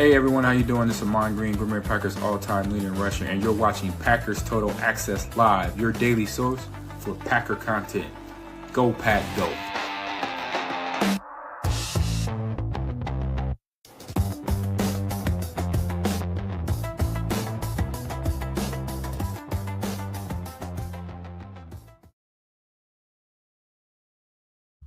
Hey everyone, how you doing? This is Amon Green, Green Bay Packers all-time leading rusher, and you're watching Packers Total Access Live, your daily source for Packer content. Go Pack, go!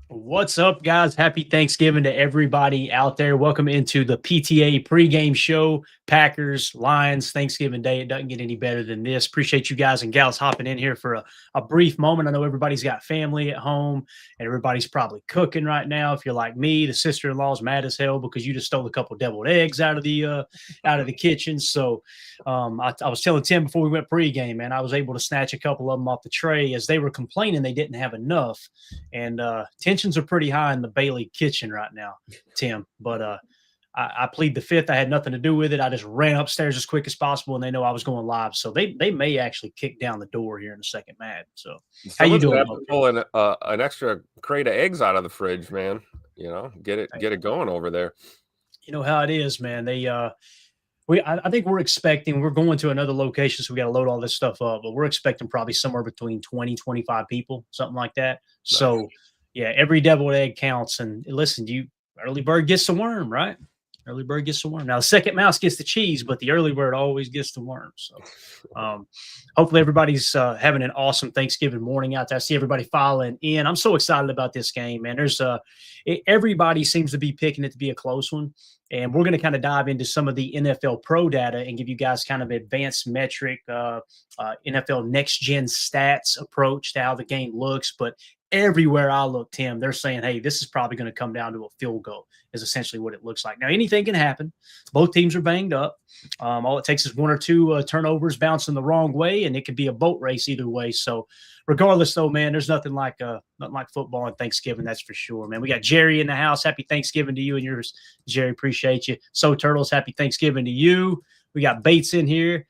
What's up, guys? Happy Thanksgiving to everybody out there. Welcome into the PTA pregame show. Packers, Lions, Thanksgiving Day. It doesn't get any better than this. Appreciate you guys and gals hopping in here for a brief moment. I know everybody's got family at home and everybody's probably cooking right now. If you're like me, the sister-in-law's mad as hell because you just stole a couple deviled eggs out of the kitchen. So I was telling Tim before we went pregame, man, I was able to snatch a couple of them off the tray as they were complaining they didn't have enough. And tensions are pretty high in the Bailey kitchen right now, Tim. But I plead the fifth. I had nothing to do with it. I just ran upstairs as quick as possible, and they know I was going live. So they may actually kick down the door here in a second, Matt. So how you doing? Have to pull an extra crate of eggs out of the fridge, man. You know, get it going over there. You know how it is, man. I think we're going to another location, so we got to load all this stuff up. But we're expecting probably somewhere between 20, 25 people, something like that. Nice. So yeah, every deviled egg counts. And listen, early bird gets the worm, right? Early bird gets the worm. Now, the second mouse gets the cheese, but the early bird always gets the worm. So hopefully everybody's having an awesome Thanksgiving morning out there. I see everybody filing in. I'm so excited about this game, man. Everybody seems to be picking it to be a close one. And we're going to kind of dive into some of the NFL Pro data and give you guys kind of advanced metric, NFL next-gen stats approach to how the game looks. But everywhere I look, Tim, they're saying, hey, this is probably going to come down to a field goal is essentially what it looks like. Now, anything can happen. Both teams are banged up. All it takes is one or two turnovers bouncing the wrong way, and it could be a boat race either way. So regardless, though, man, there's nothing like football and Thanksgiving, that's for sure, man. We got Jerry in the house. Happy Thanksgiving to you and yours, Jerry. Appreciate you. So Turtles, happy Thanksgiving to you. We got Bates in here.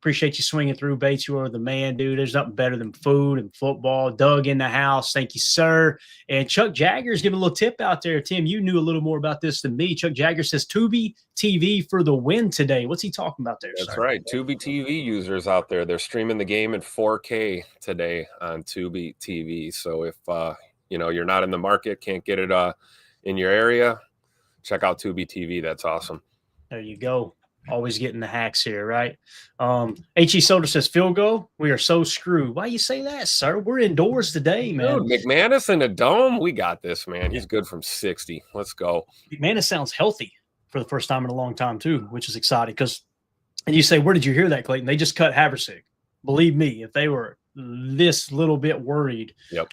Appreciate you swinging through, Bates. You are the man, dude. There's nothing better than food and football. Doug in the house. Thank you, sir. And Chuck Jagger's giving a little tip out there. Tim, you knew a little more about this than me. Chuck Jagger says Tubi TV for the win today. What's he talking about there, That's sir? right. Tubi TV users out there, they're streaming the game in 4K today on Tubi TV. So if you're not in the market, can't get it in your area, check out Tubi TV. That's awesome. There you go. Always getting the hacks here, right? H.E. Soder says, field goal, we are so screwed. Why you say that, sir? We're indoors today, man. Dude, McManus in the dome, we got this, man. He's good from 60. Let's go. McManus sounds healthy for the first time in a long time, too, which is exciting. And you say, where did you hear that, Clayton? They just cut Haversick. Believe me, if they were this little bit worried that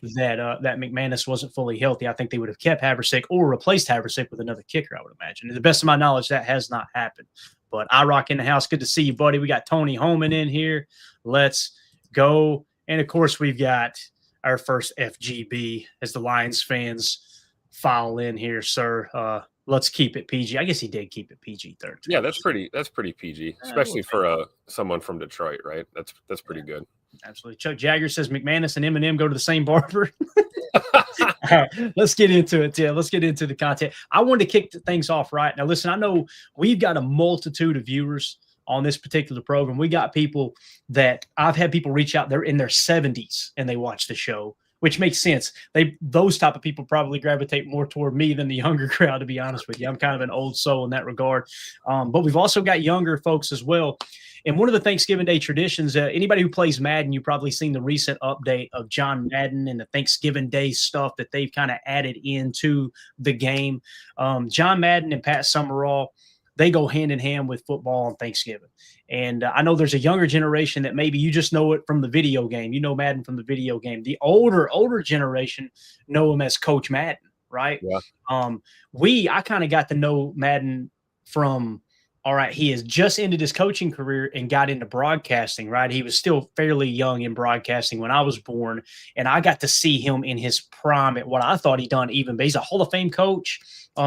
McManus wasn't fully healthy, I think they would have kept Haversick or replaced Haversick with another kicker, I would imagine. And to the best of my knowledge, that has not happened. But I-Rock in the house. Good to see you, buddy. We got Tony Holman in here. Let's go. And, of course, we've got our first FGB as the Lions fans file in here, sir. Let's keep it PG. I guess he did keep it PG-13. Yeah, that's pretty PG, especially for someone from Detroit, right? That's pretty good. Absolutely. Chuck Jagger says McManus and Eminem go to the same barber. All right, let's get into it, Tim. Let's get into the content. I wanted to kick things off right now. Listen, I know we've got a multitude of viewers on this particular program. We got people that I've had people reach out. They're in their 70s and they watch the show, which makes sense. Those type of people probably gravitate more toward me than the younger crowd, to be honest with you. I'm kind of an old soul in that regard. But we've also got younger folks as well. And one of the Thanksgiving Day traditions, anybody who plays Madden, you've probably seen the recent update of John Madden and the Thanksgiving Day stuff that they've kind of added into the game. John Madden and Pat Summerall, they go hand in hand with football on Thanksgiving. And I know there's a younger generation that maybe you just know it from the video game. You know Madden from the video game. The older generation know him as Coach Madden, right? Yeah. I kind of got to know Madden from – all right, he has just ended his coaching career and got into broadcasting, right? He was still fairly young in broadcasting when I was born, and I got to see him in his prime at what I thought he'd done even. But he's a Hall of Fame coach.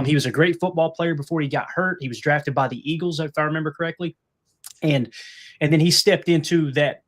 He was a great football player before he got hurt. He was drafted by the Eagles, if I remember correctly. And then he stepped into that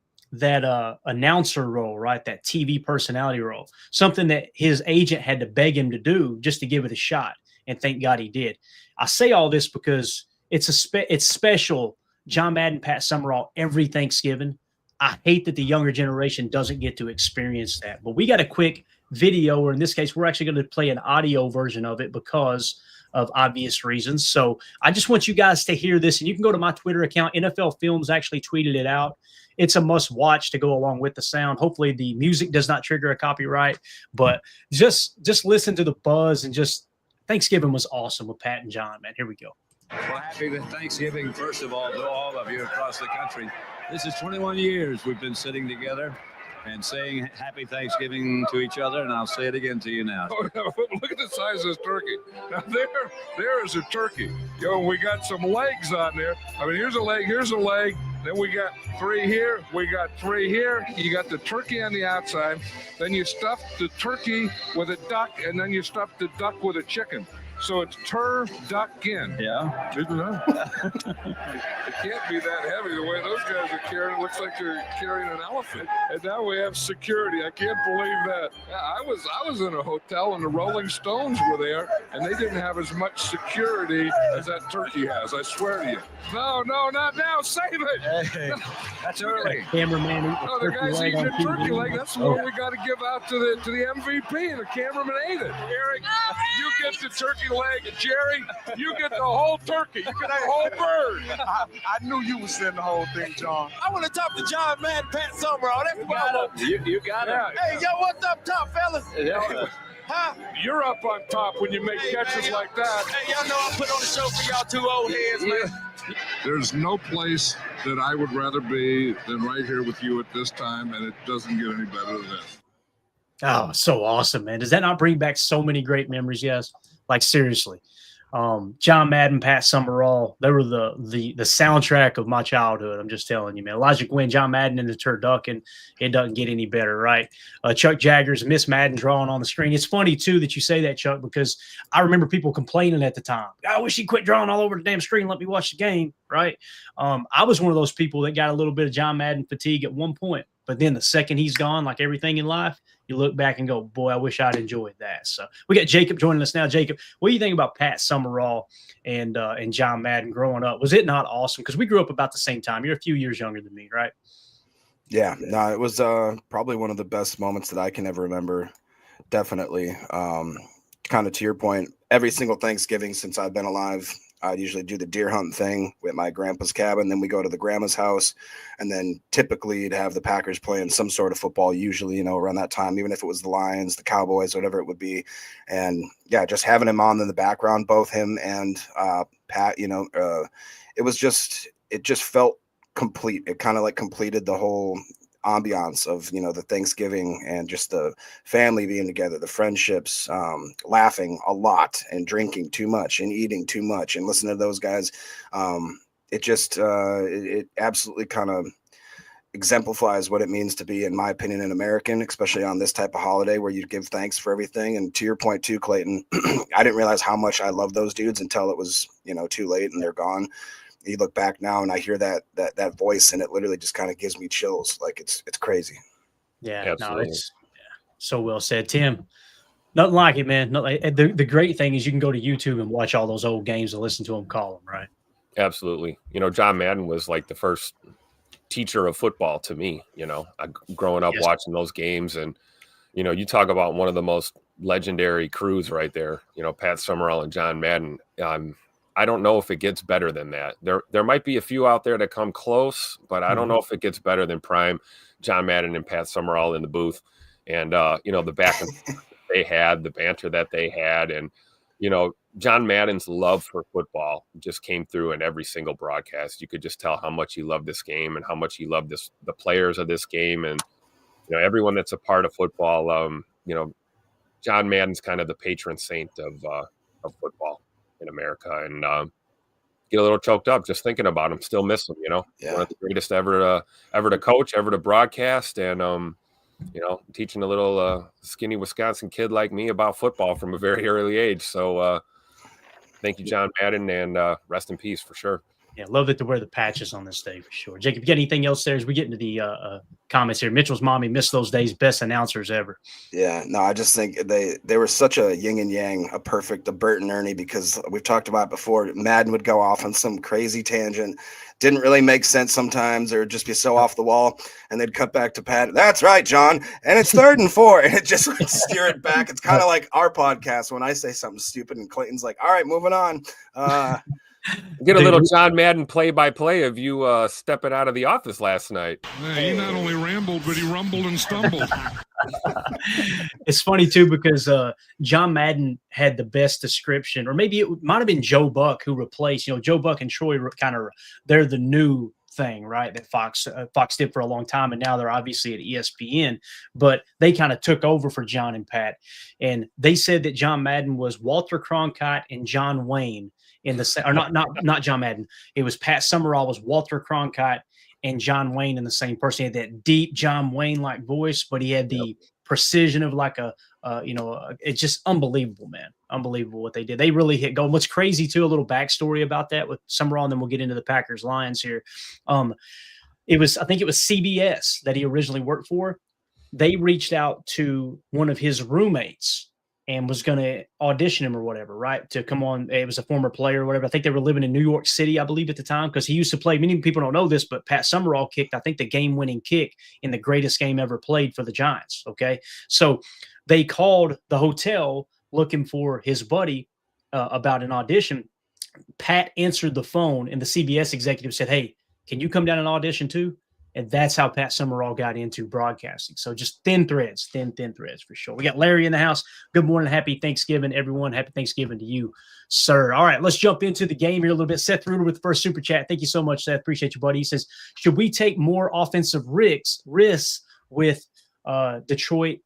announcer role, right? That TV personality role, something that his agent had to beg him to do just to give it a shot. And thank God he did. I say all this because it's special. John Madden, Pat Summerall every Thanksgiving. I hate that the younger generation doesn't get to experience that. But we got a quick video, or in this case, we're actually going to play an audio version of it because of obvious reasons. So I just want you guys to hear this, and you can go to my Twitter account. NFL Films actually tweeted it out. It's a must watch to go along with the sound. Hopefully the music does not trigger a copyright, but just listen to the buzz, and just Thanksgiving was awesome with Pat and John, man. Here we go. Well, happy Thanksgiving, first of all, to all of you across the country. This is 21 years we've been sitting together and saying happy Thanksgiving to each other, and I'll say it again to you now. Oh, look at the size of this turkey. Now, there is a turkey. We got some legs on there. I mean, here's a leg. Then we got 3 here. We got 3 here. You got the turkey on the outside. Then you stuff the turkey with a duck, and then you stuff the duck with a chicken. So it's turducken. Yeah. It can't be that heavy the way those guys are carrying. It looks like they're carrying an elephant. And now we have security. I can't believe that. Yeah, I was in a hotel and the Rolling Stones were there, and they didn't have as much security as that turkey has. I swear to you. No, not now. Save it. Hey, that's early. Cameraman. No, the guy's eating a turkey leg. That's the one we got to give out to the MVP, and the cameraman ate it. Eric, you get the turkey leg. Jerry, you get the whole turkey. You get the whole bird. I knew you was in the whole thing, John. I want to talk to John Madden, Pat Summerall. That's what I want. You got it. Yeah. Hey, yo, what's up top, fellas? Yeah. Huh? You're up on top when you make catches man, like that. Hey, y'all know I put on the show for y'all 2 old heads, man. There's no place that I would rather be than right here with you at this time, and it doesn't get any better than this. Oh, so awesome, man. Does that not bring back so many great memories? Yes. Like, seriously. John Madden, Pat Summerall, they were the soundtrack of my childhood. I'm just telling you, man. Elijah Gwynn, John Madden, and the turducken. It doesn't get any better, right? Chuck Jaggers, Miss Madden drawing on the screen. It's funny, too, that you say that, Chuck, because I remember people complaining at the time. I wish he'd quit drawing all over the damn screen and let me watch the game, right? I was one of those people that got a little bit of John Madden fatigue at one point. But then the second he's gone, like everything in life, you look back and go, boy, I wish I'd enjoyed that. So we got Jacob joining us now. Jacob, what do you think about Pat Summerall and John Madden growing up? Was it not awesome? Because we grew up about the same time. You're a few years younger than me, right? Yeah, no, it was probably one of the best moments that I can ever remember. Definitely. Kind of to your point, every single Thanksgiving since I've been alive, I'd usually do the deer hunt thing with my grandpa's cabin. Then we go to the grandma's house, and then typically you'd have the Packers playing some sort of football, usually, around that time, even if it was the Lions, the Cowboys, whatever it would be. And yeah, just having him on in the background, both him and Pat, it just felt complete. It kind of like completed the whole ambiance of the Thanksgiving and just the family being together, the friendships, laughing a lot and drinking too much and eating too much and listening to those guys. It absolutely kind of exemplifies what it means to be, in my opinion, an American, especially on this type of holiday where you give thanks for everything. And to your point too, Clayton, I didn't realize how much I love those dudes until it was too late and they're gone. You look back now and I hear that voice, and it literally just kind of gives me chills. Like it's crazy. Yeah, absolutely. No, it's so well said, Tim. Nothing like it, man. The great thing is you can go to YouTube and watch all those old games and listen to them call them, right? Absolutely. John Madden was like the first teacher of football to me. Growing up watching those games, and you talk about one of the most legendary crews right there. Pat Summerall and John Madden. I don't know if it gets better than that. There might be a few out there that come close, but I don't know if it gets better than prime John Madden and Pat Summerall in the booth. And, the back and forth they had, the banter that they had. And, John Madden's love for football just came through in every single broadcast. You could just tell how much he loved this game and how much he loved the players of this game. And, everyone that's a part of football, John Madden's kind of the patron saint of football in America, and get a little choked up just thinking about him. Still miss him, Yeah. One of the greatest ever to coach, ever to broadcast, and teaching a little skinny Wisconsin kid like me about football from a very early age. So thank you, John Madden, and rest in peace for sure. Yeah, love it to wear the patches on this day for sure. Jacob, you got anything else there as we get into the comments here? Mitchell's mommy missed those days. Best announcers ever. Yeah, no, I just think they were such a yin and yang, a Bert and Ernie, because we've talked about it before. Madden would go off on some crazy tangent, didn't really make sense sometimes, or just be so off the wall, and they'd cut back to Pat. That's right, John, and it's 3rd and 4, and it just would steer it back. It's kind of like our podcast when I say something stupid, and Clayton's like, "All right, moving on." Get a little John Madden play-by-play of you stepping out of the office last night. Yeah, he not only rambled, but he rumbled and stumbled. It's funny too because John Madden had the best description, or maybe it might have been Joe Buck who replaced. Joe Buck and Troy were they're the new thing, right? That Fox did for a long time, and now they're obviously at ESPN. But they kind of took over for John and Pat, and they said that John Madden was Walter Cronkite and John Wayne in the or not John Madden. It was Pat Summerall was Walter Cronkite and John Wayne in the same person. He had that deep John Wayne like voice, but he had the precision of like it's just unbelievable, man. Unbelievable what they did. They really hit gold. What's crazy too, a little backstory about that with Summerall, and then we'll get into the Packers Lions here. I think it was CBS that he originally worked for. They reached out to one of his roommates and was going to audition him or whatever, right, to come on. It was a former player or whatever. I think they were living in New York City, I believe, at the time, because he used to play. Many people don't know this, but Pat Summerall kicked, I think, the game-winning kick in the greatest game ever played for the Giants, okay? So they called the hotel looking for his buddy about an audition. Pat answered the phone, and the CBS executive said, "Hey, can you come down and audition too?" And that's how Pat Summerall got into broadcasting. So just thin threads for sure. We got Larry in the house. Good morning. Happy Thanksgiving, everyone. Happy Thanksgiving to you, sir. All right, let's jump into the game here a little bit. Seth Ruder with the first super chat. Thank you so much, Seth. Appreciate you, buddy. He says, should we take more offensive risks with Detroit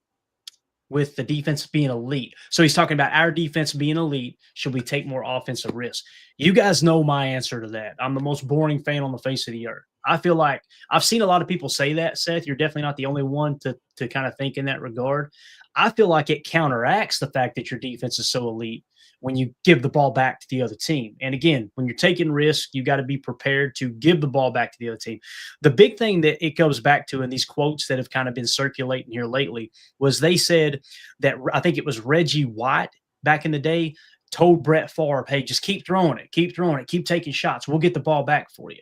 with the defense being elite? So he's talking about our defense being elite. Should we take more offensive risks? You guys know my answer to that. I'm the most boring fan on the face of the earth. I feel like I've seen a lot of people say that, Seth. You're definitely not the only one to kind of think in that regard. I feel like it counteracts the fact that your defense is so elite when you give the ball back to the other team. And again, when you're taking risks, you got to be prepared to give the ball back to the other team. The big thing that it goes back to in these quotes that have kind of been circulating here lately was they said that, I think it was Reggie White back in the day, told Brett Favre, hey, just keep throwing it, keep taking shots. We'll get the ball back for you.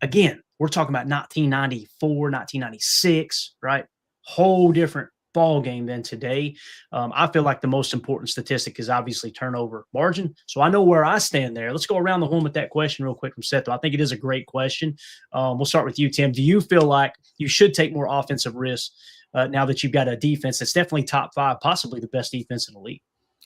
Again, we're talking about 1994, 1996, right? Whole different ball game than today. I feel like the most important statistic is obviously turnover margin. So I know where I stand there. Let's go around the horn with that question real quick from Seth. I think it is a great question. We'll start with you, Tim. Do you feel like you should take more offensive risks now that you've got a defense that's definitely top 5, possibly the best defense in the league?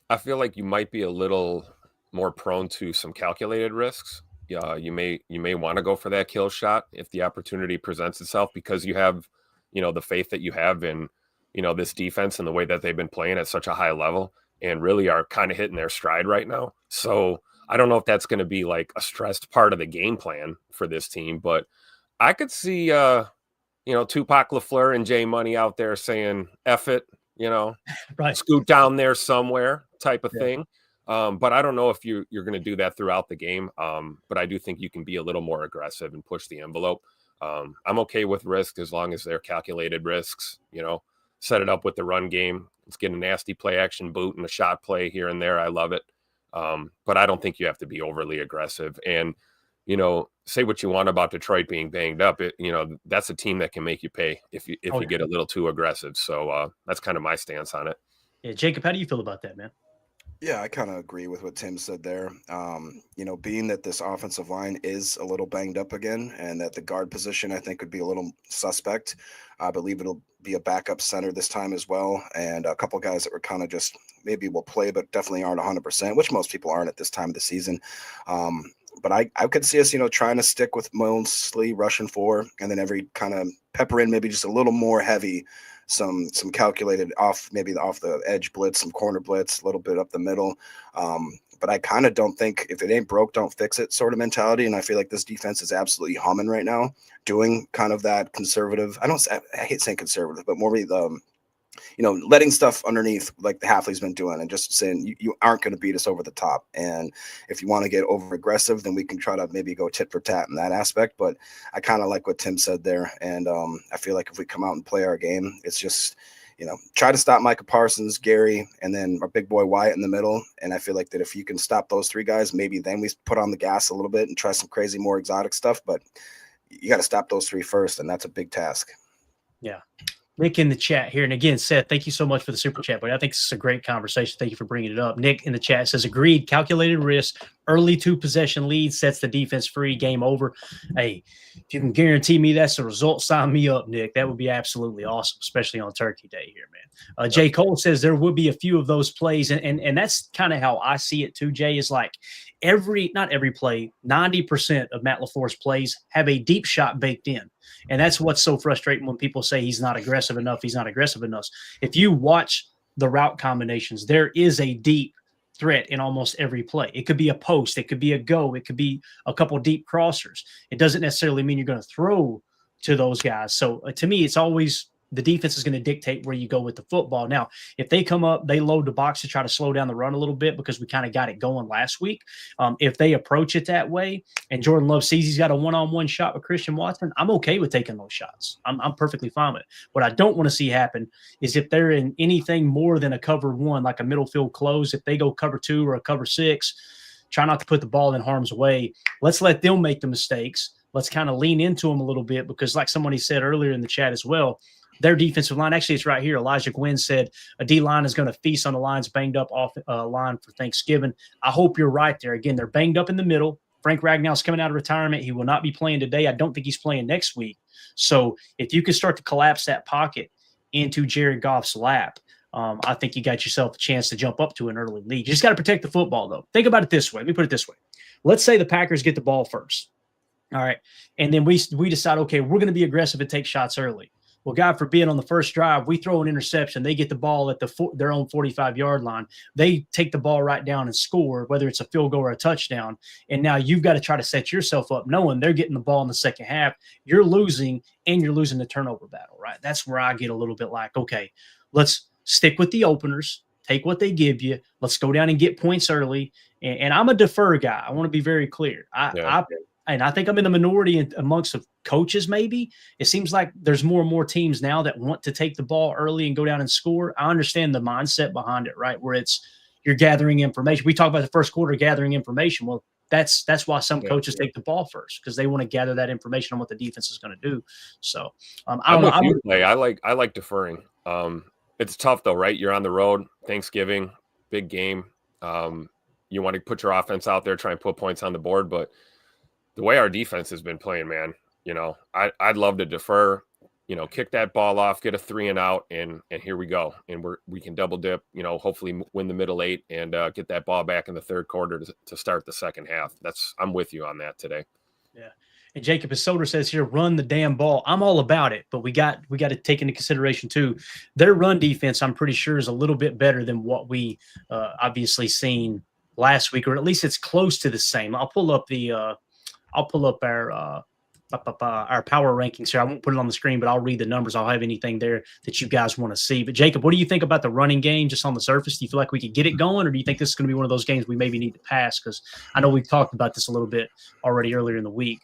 I feel like you might be a little more prone to some calculated risks. You may want to go for that kill shot if the opportunity presents itself, because you have, the faith that you have in, this defense and the way that they've been playing at such a high level and really are kind of hitting their stride right now. So I don't know if that's going to be like a stressed part of the game plan for this team, but I could see, Tupac LaFleur and Jay Money out there saying, F it, right, scoot down there somewhere type of thing. But I don't know if you're going to do that throughout the game. But I do think you can be a little more aggressive and push the envelope. I'm okay with risk as long as they're calculated risks, set it up with the run game. Let's get a nasty play action boot and a shot play here and there. I love it. But I don't think you have to be overly aggressive. And, say what you want about Detroit being banged up. That's a team that can make you pay if you get a little too aggressive. So that's kind of my stance on it. Yeah, Jacob, how do you feel about that, man? Yeah, I kind of agree with what Tim said there. Being that this offensive line is a little banged up again and that the guard position, I think, would be a little suspect. I believe it'll be a backup center this time as well. And a couple guys that were kind of just maybe will play, but definitely aren't 100%, which most people aren't at this time of the season. But I could see us, trying to stick with mostly rushing 4 and then every kind of pepper in maybe just a little more heavy, some calculated off the edge blitz, some corner blitz, a little bit up the middle. But I kind of don't think if it ain't broke, don't fix it sort of mentality. And I feel like this defense is absolutely humming right now, doing kind of that conservative. I hate saying conservative, but more the letting stuff underneath like the Hafley's been doing and just saying you aren't going to beat us over the top. And if you want to get over aggressive, then we can try to maybe go tit for tat in that aspect. But I kind of like what Tim said there. And I feel like if we come out and play our game, it's just, try to stop Micah Parsons, Gary, and then our big boy Wyatt in the middle. And I feel like that if you can stop those three guys, maybe then we put on the gas a little bit and try some crazy, more exotic stuff. But you got to stop those three first, and that's a big task. Yeah. Nick in the chat here. And again, Seth, thank you so much for the super chat, but I think this is a great conversation. Thank you for bringing it up. Nick in the chat says, agreed, calculated risk, early 2-possession lead sets the defense free, game over. Hey, if you can guarantee me that's the result, sign me up, Nick. That would be absolutely awesome, especially on Turkey Day here, man. Jay Cole says there would be a few of those plays, and that's kind of how I see it too, Jay, is like not every play, 90% of Matt LaFleur's plays have a deep shot baked in. And that's what's so frustrating when people say he's not aggressive enough. He's not aggressive enough. If you watch the route combinations, there is a deep threat in almost every play. It could be a post. It could be a go. It could be a couple deep crossers. It doesn't necessarily mean you're going to throw to those guys. So to me, it's always the defense is going to dictate where you go with the football. Now, if they come up, they load the box to try to slow down the run a little bit because we kind of got it going last week. If they approach it that way and Jordan Love sees he's got a one-on-one shot with Christian Watson, I'm okay with taking those shots. I'm perfectly fine with it. What I don't want to see happen is if they're in anything more than a cover one, like a middle field close, if they go cover 2 or a cover 6, try not to put the ball in harm's way. Let's let them make the mistakes. Let's kind of lean into them a little bit because like somebody said earlier in the chat as well, their defensive line, actually, it's right here. Elijah Gwynn said a D-line is going to feast on the line's banged up off line for Thanksgiving. I hope you're right there. Again, they're banged up in the middle. Frank Ragnall's coming out of retirement. He will not be playing today. I don't think he's playing next week. So if you can start to collapse that pocket into Jared Goff's lap, I think you got yourself a chance to jump up to an early lead. You just got to protect the football, though. Think about it this way. Let me put it this way. Let's say the Packers get the ball first. All right. And then we decide, okay, we're going to be aggressive and take shots early. Well, God forbid, on the first drive, we throw an interception. They get the ball at their own 45-yard line. They take the ball right down and score, whether it's a field goal or a touchdown. And now you've got to try to set yourself up knowing they're getting the ball in the second half. You're losing, and you're losing the turnover battle, right? That's where I get a little bit like, okay, let's stick with the openers, take what they give you. Let's go down and get points early. And I'm a defer guy. I want to be very clear. I think I'm in the minority amongst of coaches, maybe. It seems like there's more and more teams now that want to take the ball early and go down and score. I understand the mindset behind it, right, where it's you're gathering information. We talk about the first quarter gathering information. Well, that's why some coaches take the ball first because they want to gather that information on what the defense is going to do. So I like deferring. It's tough, though, right? You're on the road, Thanksgiving, big game. You want to put your offense out there, try and put points on the board, but the way our defense has been playing, man, I'd love to defer, kick that ball off, get a 3 and out, and here we go. And we can double dip, hopefully win the middle 8 and get that ball back in the third quarter to start the second half. I'm with you on that today. Yeah. And Jacob Isoder says here, run the damn ball. I'm all about it, but we got to take into consideration too. Their run defense, I'm pretty sure, is a little bit better than what we obviously seen last week, or at least it's close to the same. I'll pull up our power rankings here. I won't put it on the screen, but I'll read the numbers. I'll have anything there that you guys want to see. But Jacob, what do you think about the running game just on the surface? Do you feel like we could get it going, or do you think this is going to be one of those games we maybe need to pass? Because I know we've talked about this a little bit already earlier in the week.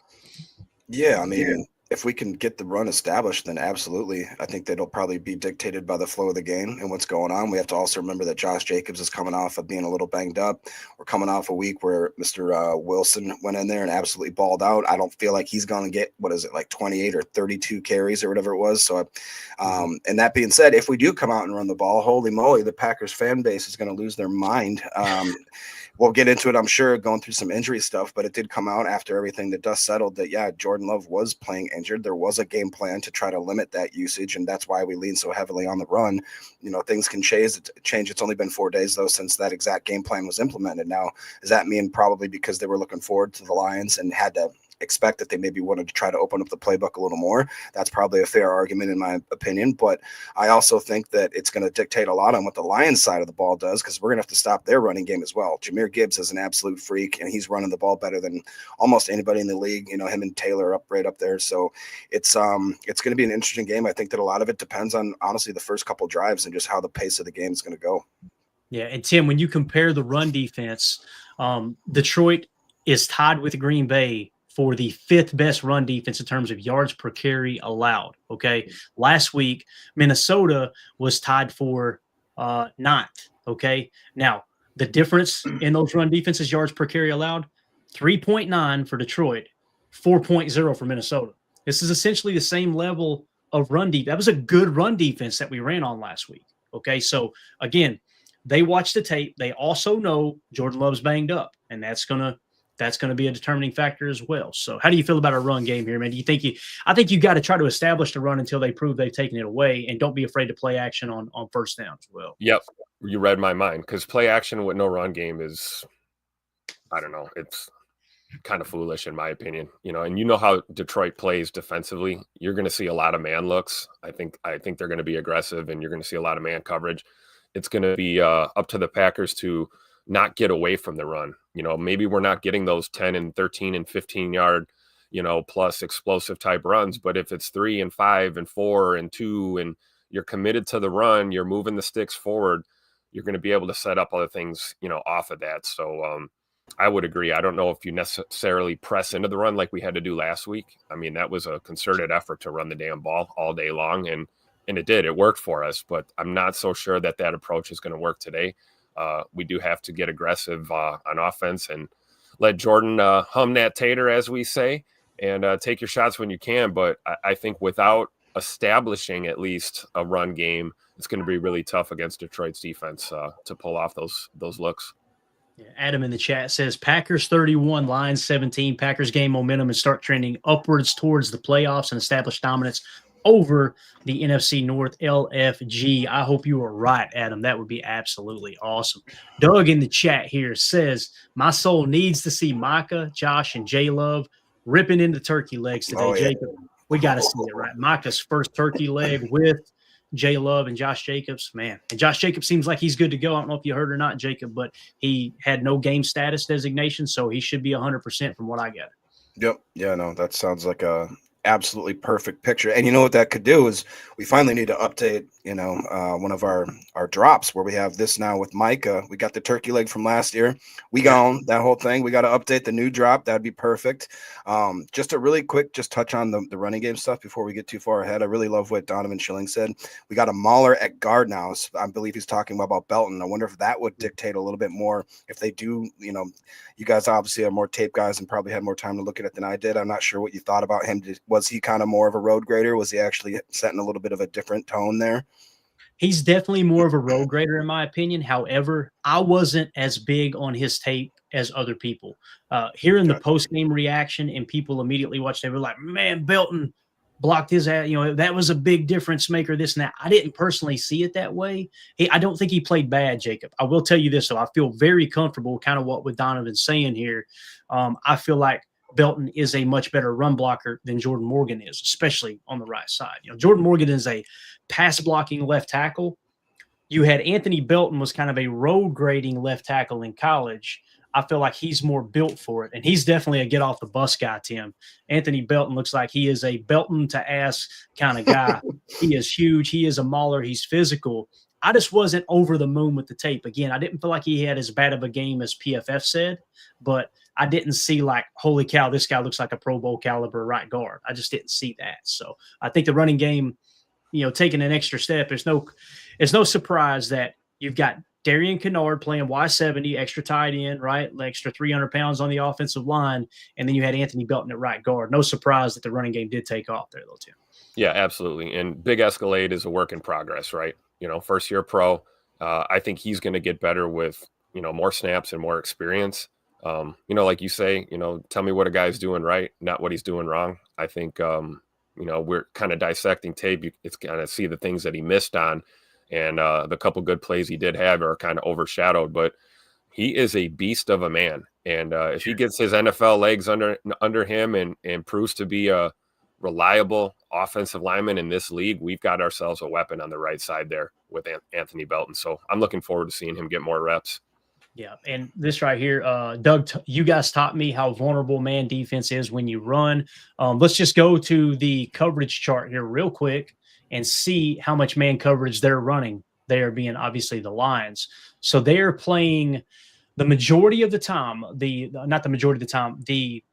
Yeah, I mean, if we can get the run established, then absolutely. I think that'll probably be dictated by the flow of the game and what's going on. We have to also remember that Josh Jacobs is coming off of being a little banged up. We're coming off a week where Mr. Wilson went in there and absolutely balled out. I don't feel like he's going to get, 28 or 32 carries or whatever it was. So, and that being said, if we do come out and run the ball, holy moly, the Packers fan base is going to lose their mind. We'll get into it, I'm sure, going through some injury stuff, but it did come out after everything, the dust settled, that, yeah, Jordan Love was playing injured. There was a game plan to try to limit that usage, and that's why we lean so heavily on the run. Things can change. It's only been 4 days, though, since that exact game plan was implemented. Now, does that mean probably because they were looking forward to the Lions and had to expect that they maybe wanted to try to open up the playbook a little more. That's probably a fair argument in my opinion, but I also think that it's going to dictate a lot on what the Lions side of the ball does, because we're going to have to stop their running game as well. Jahmyr Gibbs is an absolute freak, and he's running the ball better than almost anybody in the league. You know, him and Taylor right up there. So it's going to be an interesting game. I think that a lot of it depends on, honestly, the first couple drives and just how the pace of the game is going to go. Yeah, and Tim, when you compare the run defense, Detroit is tied with Green Bay for the 5th best run defense in terms of yards per carry allowed. Okay. Last week, Minnesota was tied for 9th. Okay. Now, the difference in those run defenses, yards per carry allowed, 3.9 for Detroit, 4.0 for Minnesota. This is essentially the same level of run defense. That was a good run defense that we ran on last week. Okay. So again, they watch the tape. They also know Jordan Love's banged up, and that's going to be a determining factor as well. So how do you feel about our run game here, man? Do you think I think you got to try to establish the run until they prove they've taken it away, and don't be afraid to play action on first down as well. Yep. You read my mind, because play action with no run game is, I don't know, it's kind of foolish in my opinion, and you know how Detroit plays defensively. You're going to see a lot of man looks. I think they're going to be aggressive, and you're going to see a lot of man coverage. It's going to be up to the Packers to not get away from the run. Maybe we're not getting those 10 and 13 and 15 yard, plus explosive type runs. But if it's 3 and 5 and 4 and 2, and you're committed to the run, you're moving the sticks forward, you're going to be able to set up other things, off of that. So I would agree. I don't know if you necessarily press into the run like we had to do last week. I mean, that was a concerted effort to run the damn ball all day long. And it did. It worked for us. But I'm not so sure that approach is going to work today. We do have to get aggressive on offense and let Jordan hum that tater, as we say, and take your shots when you can. But I think without establishing at least a run game, it's going to be really tough against Detroit's defense to pull off those looks. Yeah, Adam in the chat says Packers 31, Lions 17. Packers gain momentum and start trending upwards towards the playoffs and establish dominance over the NFC North LFG. I hope you are right, Adam. That would be absolutely awesome. Doug in the chat here says, my soul needs to see Micah, Josh, and J-Love ripping into turkey legs today. Oh, yeah. Jacob, we got to see it, right? Micah's first turkey leg with J-Love and Josh Jacobs, man. And Josh Jacobs seems like he's good to go. I don't know if you heard or not, Jacob, but he had no game status designation, so he should be 100% from what I got. Yep. Yeah, no, that sounds like a absolutely perfect picture. And you know what that could do is we finally need to update, one of our drops where we have this now with Micah. We got the turkey leg from last year. We got that whole thing. We got to update the new drop. That'd be perfect. Just a really quick, just touch on the running game stuff before we get too far ahead. I really love what Donovan Schilling said. We got a Mauler at guard now. So I believe he's talking about Belton. I wonder if that would dictate a little bit more if they do, you guys obviously are more tape guys and probably had more time to look at it than I did. I'm not sure what you thought about him. Was he kind of more of a road grader? Was he actually setting a little bit of a different tone there? He's definitely more of a road grader, in my opinion. However, I wasn't as big on his tape as other people. Hearing the post-game reaction and people immediately watched, they were like, man, Belton blocked his ass. That was a big difference maker, this and that. I didn't personally see it that way. I don't think he played bad, Jacob. I will tell you this, though. I feel very comfortable kind of what Donovan's saying here. I feel like Belton is a much better run blocker than Jordan Morgan is, especially on the right side. Jordan Morgan is a pass blocking left tackle. You had Anthony Belton was kind of a road grading left tackle in college. I feel like he's more built for it, and he's definitely a get off the bus guy, Tim. Anthony Belton looks like he is a Belton to ass kind of guy. He is huge. He is a mauler. He's physical. I just wasn't over the moon with the tape. Again, I didn't feel like he had as bad of a game as PFF said, but I didn't see like, holy cow, this guy looks like a Pro Bowl caliber right guard. I just didn't see that. So I think the running game, taking an extra step, it's no surprise that you've got Darian Kennard playing Y70, extra tight end, right? Extra 300 pounds on the offensive line. And then you had Anthony Belton at right guard. No surprise that the running game did take off there, though, Tim. Yeah, absolutely. And Big Escalade is a work in progress, right? First year pro. I think he's going to get better with, more snaps and more experience. Like you say, tell me what a guy's doing right, not what he's doing wrong. I think, we're kind of dissecting tape. It's kind of see the things that he missed on. And the couple good plays he did have are kind of overshadowed, but he is a beast of a man. And if he gets his NFL legs under him and proves to be a reliable offensive lineman in this league, we've got ourselves a weapon on the right side there with Anthony Belton. So I'm looking forward to seeing him get more reps. Yeah, and this right here, Doug, you guys taught me how vulnerable man defense is when you run. Let's just go to the coverage chart here real quick and see how much man coverage they're running. They are being obviously the Lions. So they are playing the majority of the time, not the majority of the time, the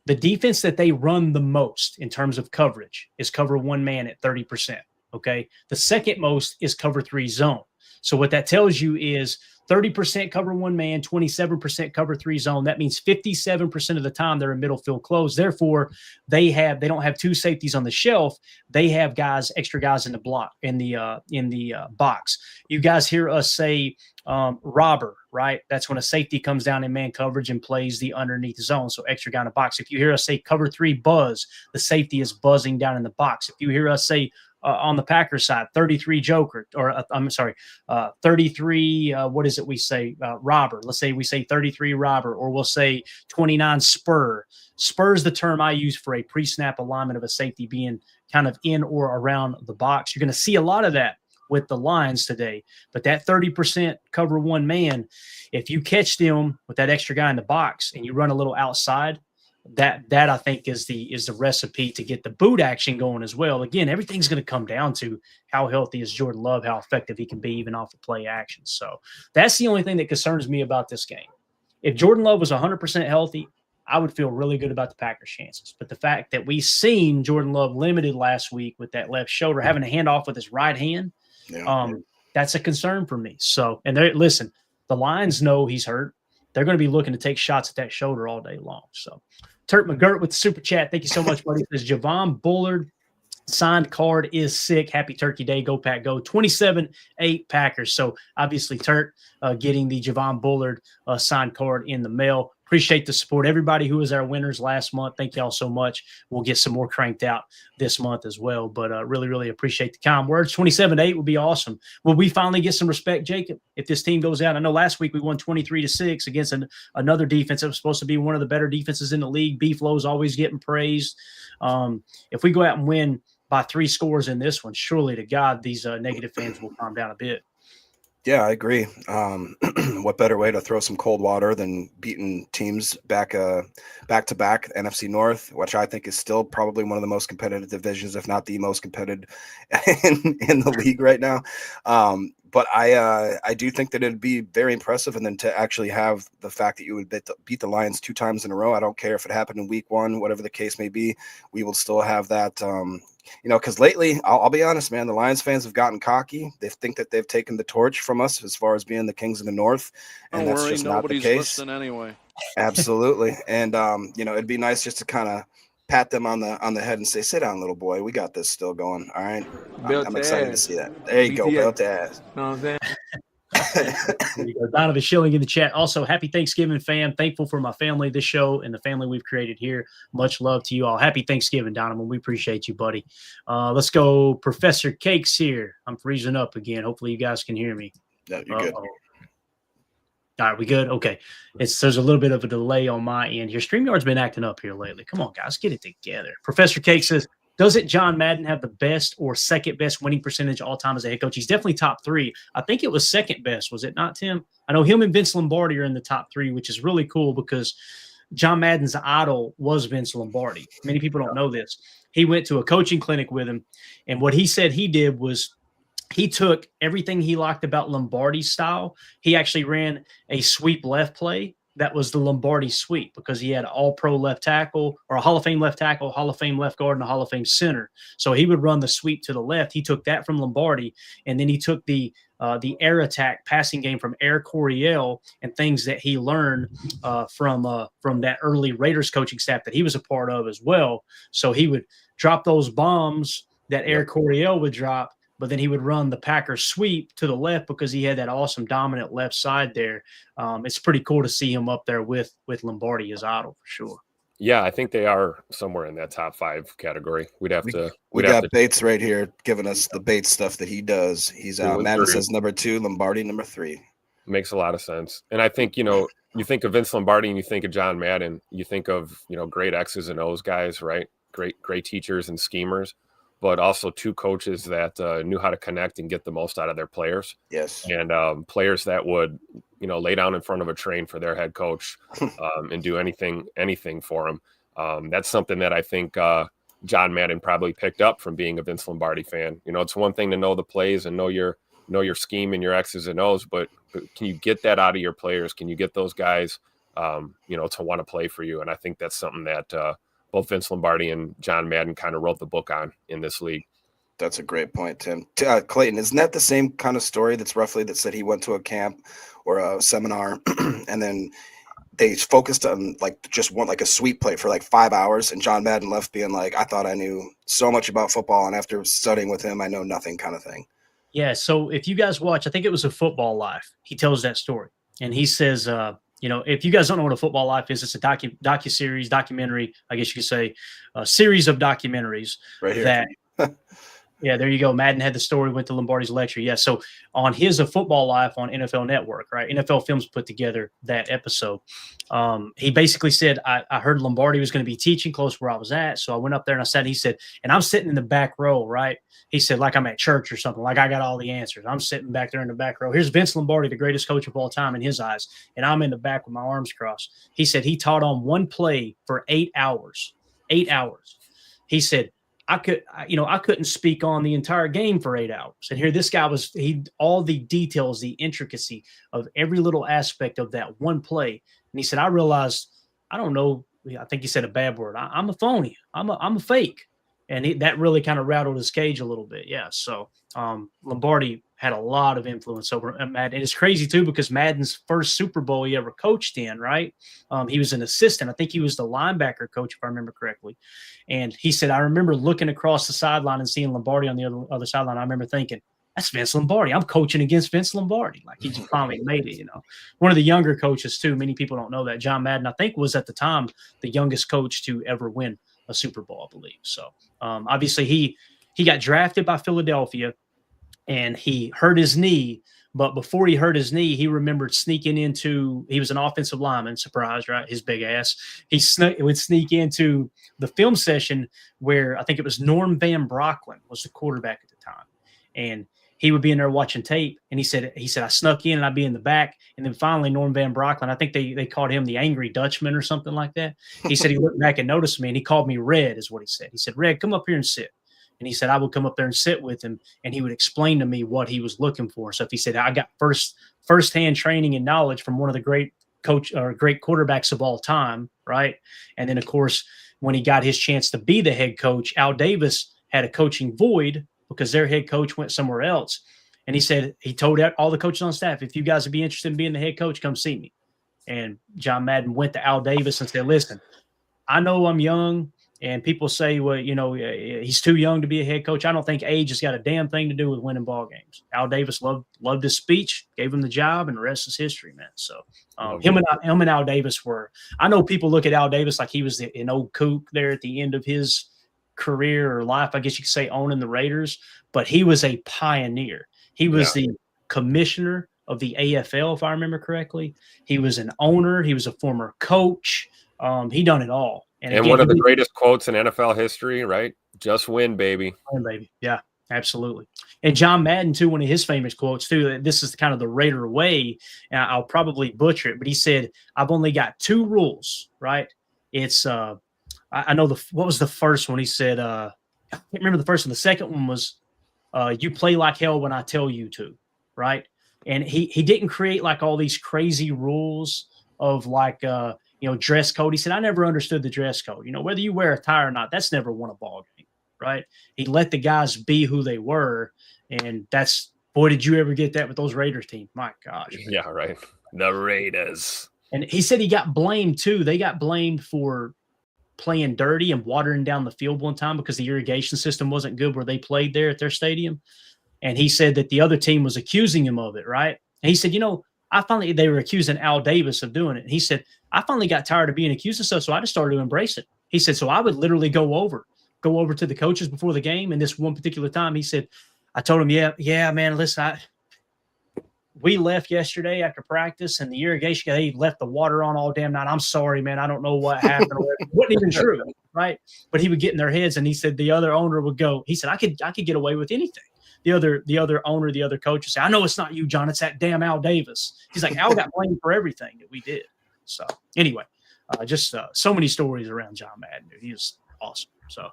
defense that they run the most in terms of coverage is cover one man at 30%. Okay. The second most is cover three zone. So what that tells you is 30% cover one man, 27% cover three zone. That means 57% of the time they're in middle field close. Therefore, they don't have two safeties on the shelf. They have extra guys in the block, in the box. You guys hear us say robber, right? That's when a safety comes down in man coverage and plays the underneath zone. So extra guy in the box. If you hear us say cover three buzz, the safety is buzzing down in the box. If you hear us say on the Packers side, 33 joker, or I'm sorry, 33, what is it we say? Robber. Let's say we say 33 robber, or we'll say 29 spur. Spur is the term I use for a pre-snap alignment of a safety being kind of in or around the box. You're going to see a lot of that with the Lions today, but that 30% cover one man, if you catch them with that extra guy in the box and you run a little outside, that I think is the recipe to get the boot action going as well. Again, everything's going to come down to how healthy is Jordan Love, how effective he can be even off the play action. So that's the only thing that concerns me about this game. If Jordan Love was 100% healthy, I would feel really good about the Packers' chances. But the fact that we seen Jordan Love limited last week with that left shoulder, having a handoff with his right hand, that's a concern for me. So, and listen, the Lions know he's hurt. They're going to be looking to take shots at that shoulder all day long. So, Turk McGirt with the super chat. Thank you so much, buddy. Says Javon Bullard signed card is sick. Happy Turkey Day. Go Pack Go. 27-8 Packers. So obviously Turk getting the Javon Bullard signed card in the mail. Appreciate the support. Everybody who was our winners last month, thank y'all so much. We'll get some more cranked out this month as well. But really, really appreciate the kind words. 27-8 would be awesome. Will we finally get some respect, Jacob, if this team goes out? I know last week we won 23-6 against another defense that was supposed to be one of the better defenses in the league. Beeflo's always getting praised. If we go out and win by 3 scores in this one, surely to God, these negative fans will calm down a bit. Yeah, I agree. What better way to throw some cold water than beating teams back to back, NFC North, which I think is still probably one of the most competitive divisions, if not the most competitive in the league right now. But I do think that it'd be very impressive, and then to actually have the fact that you would beat the Lions 2 times in a row. I don't care if it happened in week 1, whatever the case may be. We will still have that. Because lately, I'll be honest, man, the Lions fans have gotten cocky. They think that they've taken the torch from us as far as being the kings of the North, and that's just not the case. Listening anyway. Absolutely, and it'd be nice just to kind of pat them on the head and say, "Sit down, little boy. We got this still going. All right." I'm excited to see that. There you go, built to ass. Know what I'm saying? There you go. Donovan Schilling in the chat. Also, happy Thanksgiving, fam. Thankful for my family, this show, and the family we've created here. Much love to you all. Happy Thanksgiving, Donovan. We appreciate you, buddy. Let's go. Professor Cakes here. I'm freezing up again. Hopefully you guys can hear me. Yeah, you're good. All right, we good? Okay. There's a little bit of a delay on my end here. StreamYard's been acting up here lately. Come on, guys. Get it together. Professor Cakes says, doesn't John Madden have the best or second best winning percentage all time as a head coach? He's definitely top 3. I think it was second best. Was it not, Tim? I know him and Vince Lombardi are in the top 3, which is really cool because John Madden's idol was Vince Lombardi. Many people don't know this. He went to a coaching clinic with him, and what he said he did was he took everything he liked about Lombardi's style. He actually ran a sweep left play. That was the Lombardi sweep because he had an all-pro left tackle or a Hall of Fame left tackle, Hall of Fame left guard, and a Hall of Fame center. So he would run the sweep to the left. He took that from Lombardi, and then he took the air attack passing game from Air Coryell and things that he learned from that early Raiders coaching staff that he was a part of as well. So he would drop those bombs that Air Coryell would drop, but then he would run the Packers sweep to the left because he had that awesome dominant left side there. It's pretty cool to see him up there with Lombardi as idol for sure. Yeah, I think they are somewhere in that top 5 category. We got Bates right here giving us the Bates stuff that he does. He's Madden says number 2, Lombardi number 3. Makes a lot of sense. And I think, you think of Vince Lombardi and you think of John Madden, you think of, great X's and O's guys, right? Great teachers and schemers, but also two coaches that knew how to connect and get the most out of their players. Yes. And players that would, lay down in front of a train for their head coach and do anything for him. That's something that I think John Madden probably picked up from being a Vince Lombardi fan. It's one thing to know the plays and know your scheme and your X's and O's, but can you get that out of your players? Can you get those guys, to want to play for you? And I think that's something that both Vince Lombardi and John Madden kind of wrote the book on in this league. That's a great point, Tim. Clayton, isn't that the same kind of story that said he went to a camp or a seminar and then they focused on just a sweep play for 5 hours, and John Madden left being like, I thought I knew so much about football, and after studying with him, I know nothing, kind of thing. Yeah. So if you guys watch, I think it was a Football Life, he tells that story, and he says, if you guys don't know what a Football Life is, it's a docuseries, documentary, I guess you could say, a series of documentaries right here. That yeah, there you go. Madden had the story, went to Lombardi's lecture. Yeah. So on his A Football Life on NFL Network, right? NFL Films put together that episode. He basically said, I heard Lombardi was going to be teaching close where I was at. So I went up there and I sat, he said, and I'm sitting in the back row, right? He said, like I'm at church or something, like I got all the answers. I'm sitting back there in the back row. Here's Vince Lombardi, the greatest coach of all time in his eyes. And I'm in the back with my arms crossed. He said he taught on one play for 8 hours. 8 hours. He said, I couldn't speak on the entire game for 8 hours. And here this guy all the details, the intricacy of every little aspect of that one play. And he said, I realized, I don't know, I think he said a bad word. I'm a phony. I'm a fake. And that really kind of rattled his cage a little bit. Yeah. So Lombardi had a lot of influence over Madden. And it's crazy too, because Madden's first Super Bowl he ever coached in, right? He was an assistant. I think he was the linebacker coach, if I remember correctly. And he said, I remember looking across the sideline and seeing Lombardi on the other sideline. I remember thinking, that's Vince Lombardi. I'm coaching against Vince Lombardi. Like he just finally made it, One of the younger coaches too. Many people don't know that. John Madden, I think, was at the time the youngest coach to ever win a Super Bowl, I believe. So obviously he got drafted by Philadelphia and he hurt his knee. But before he hurt his knee, he remembered sneaking into, he was an offensive lineman, surprise, right? His big ass. He would sneak into the film session where I think it was Norm Van Brocklin was the quarterback at the time. And he would be in there watching tape. And he said, I snuck in and I'd be in the back. And then finally Norm Van Brocklin, I think they called him the Angry Dutchman or something like that. He said he looked back and noticed me and he called me Red is what he said. He said, Red, come up here and sit. And he said, I would come up there and sit with him and he would explain to me what he was looking for. So if he said, I got firsthand training and knowledge from one of the great quarterbacks of all time. Right. And then of course, when he got his chance to be the head coach, Al Davis had a coaching void because their head coach went somewhere else. And he said, he told all the coaches on staff, if you guys would be interested in being the head coach, come see me. And John Madden went to Al Davis and said, listen, I know I'm young. And people say, well, he's too young to be a head coach. I don't think age has got a damn thing to do with winning ball games. Al Davis loved his speech, gave him the job, and the rest is history, man. So him and Al Davis were – I know people look at Al Davis like he was an old kook there at the end of his career or life, I guess you could say, owning the Raiders. But he was a pioneer. He was the commissioner of the AFL, if I remember correctly. He was an owner. He was a former coach. He done it all. And again, one of the greatest quotes in NFL history, right? Just win, baby. Win, baby. Yeah, absolutely. And John Madden, too, one of his famous quotes, too, this is kind of the Raider way, and I'll probably butcher it, but he said, I've only got 2 rules, right? It's, I know what was the first one? He said, I can't remember the first one. The second one was, you play like hell when I tell you to, right? And he didn't create like all these crazy rules of like, dress code. He said, I never understood the dress code. Whether you wear a tie or not, that's never won a ball game, right? He let the guys be who they were. And boy, did you ever get that with those Raiders team? My gosh. Yeah, right. The Raiders. And he said he got blamed too. They got blamed for playing dirty and watering down the field one time because the irrigation system wasn't good where they played there at their stadium. And he said that the other team was accusing him of it, right? And he said, they were accusing Al Davis of doing it. And he said, I finally got tired of being accused of stuff, so I just started to embrace it. He said, so I would literally go over to the coaches before the game. And this one particular time, he said, I told him, yeah, man, listen, we left yesterday after practice, and the irrigation guy, they left the water on all damn night. I'm sorry, man. I don't know what happened. It wasn't even true, right? But he would get in their heads, and he said the other owner would go. He said, I could get away with anything. The other owner, the other coach would say, I know it's not you, John. It's that damn Al Davis. He's like, Al got blamed for everything that we did. So anyway, just so many stories around John Madden. Dude. He was awesome. So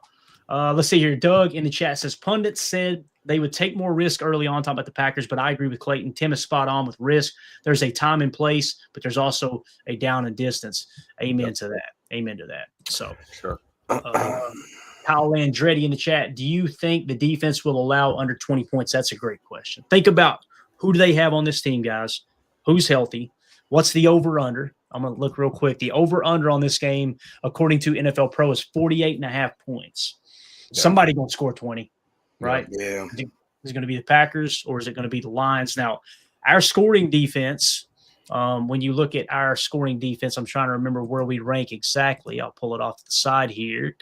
let's see here. Doug in the chat says, pundits said they would take more risk early on, talking about the Packers, but I agree with Clayton. Tim is spot on with risk. There's a time and place, but there's also a down and distance. Amen to that. Amen to that. So Sure. Kyle Landretti in the chat, do you think the defense will allow under 20 points? That's a great question. Think about who do they have on this team, guys? Who's healthy? What's the over-under? I'm going to look real quick. The over-under on this game, according to NFL Pro, is 48.5 points. Yeah. Somebody going to score 20, right? Yeah. Is it going to be the Packers or is it going to be the Lions? Now, our scoring defense, when you look at our scoring defense, I'm trying to remember where we rank exactly. I'll pull it off to the side here.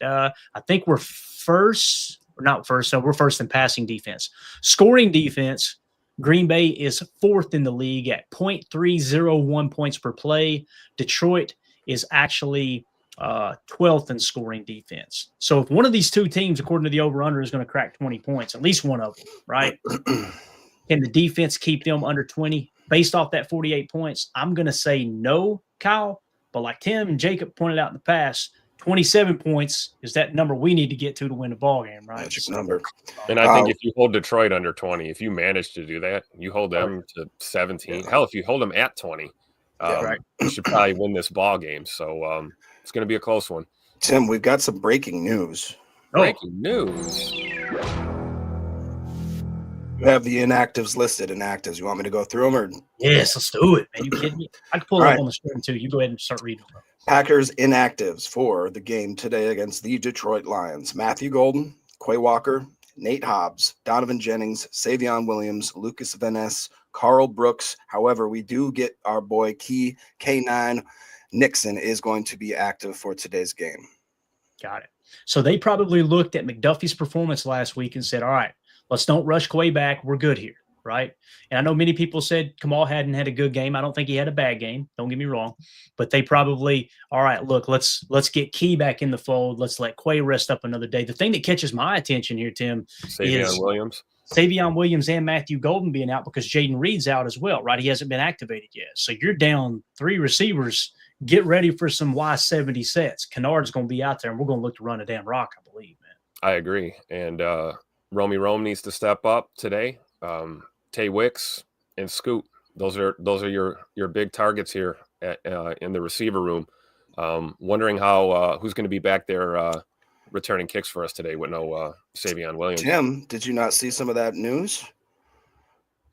I think we're first, or not first. So we're first in passing defense. Scoring defense, Green Bay is fourth in the league at 0.301 points per play. Detroit is actually 12th in scoring defense. So if one of these two teams, according to the over-under, is going to crack 20 points, at least one of them, right? Can the defense keep them under 20? Based off that 48 points, I'm going to say no, Kyle. But like Tim and Jacob pointed out in the past, 27 points is that number we need to get to win the ball game, right? Magic number. And I think if you hold Detroit under 20, if you manage to do that, you hold them to 17. Hell, if you hold them at 20, you should probably win this ball game. So it's going to be a close one. Tim, we've got some breaking news. Breaking news. You have the inactives listed. Inactives. You want me to go through them? Or? Yes, let's do it, man. You kidding me? I can pull it up on the screen, too. You go ahead and start reading them. Packers inactives for the game today against the Detroit Lions. Matthew Golden, Quay Walker, Nate Hobbs, Donovan Jennings, Savion Williams, Lucas Van Ness, Carl Brooks. However, we do get our boy K9 Nixon is going to be active for today's game. Got it. So they probably looked at McDuffie's performance last week and said, all right, let's don't rush Quay back. We're good here, right? And I know many people said Kamal hadn't had a good game. I don't think he had a bad game. Don't get me wrong. But they probably, all right, look, let's get Key back in the fold. Let's let Quay rest up another day. The thing that catches my attention here, Tim, is Savion Williams and Matthew Golden being out because Jaden Reed's out as well, right? He hasn't been activated yet. So you're down 3 receivers. Get ready for some Y70 sets. Kennard's going to be out there, and we're going to look to run a damn rock, I believe, man. I agree. And Romy Rome needs to step up today. Tay Wicks and Scoot. Those are your big targets here in the receiver room. Wondering how who's going to be back there returning kicks for us today with no Savion Williams. Tim, did you not see some of that news?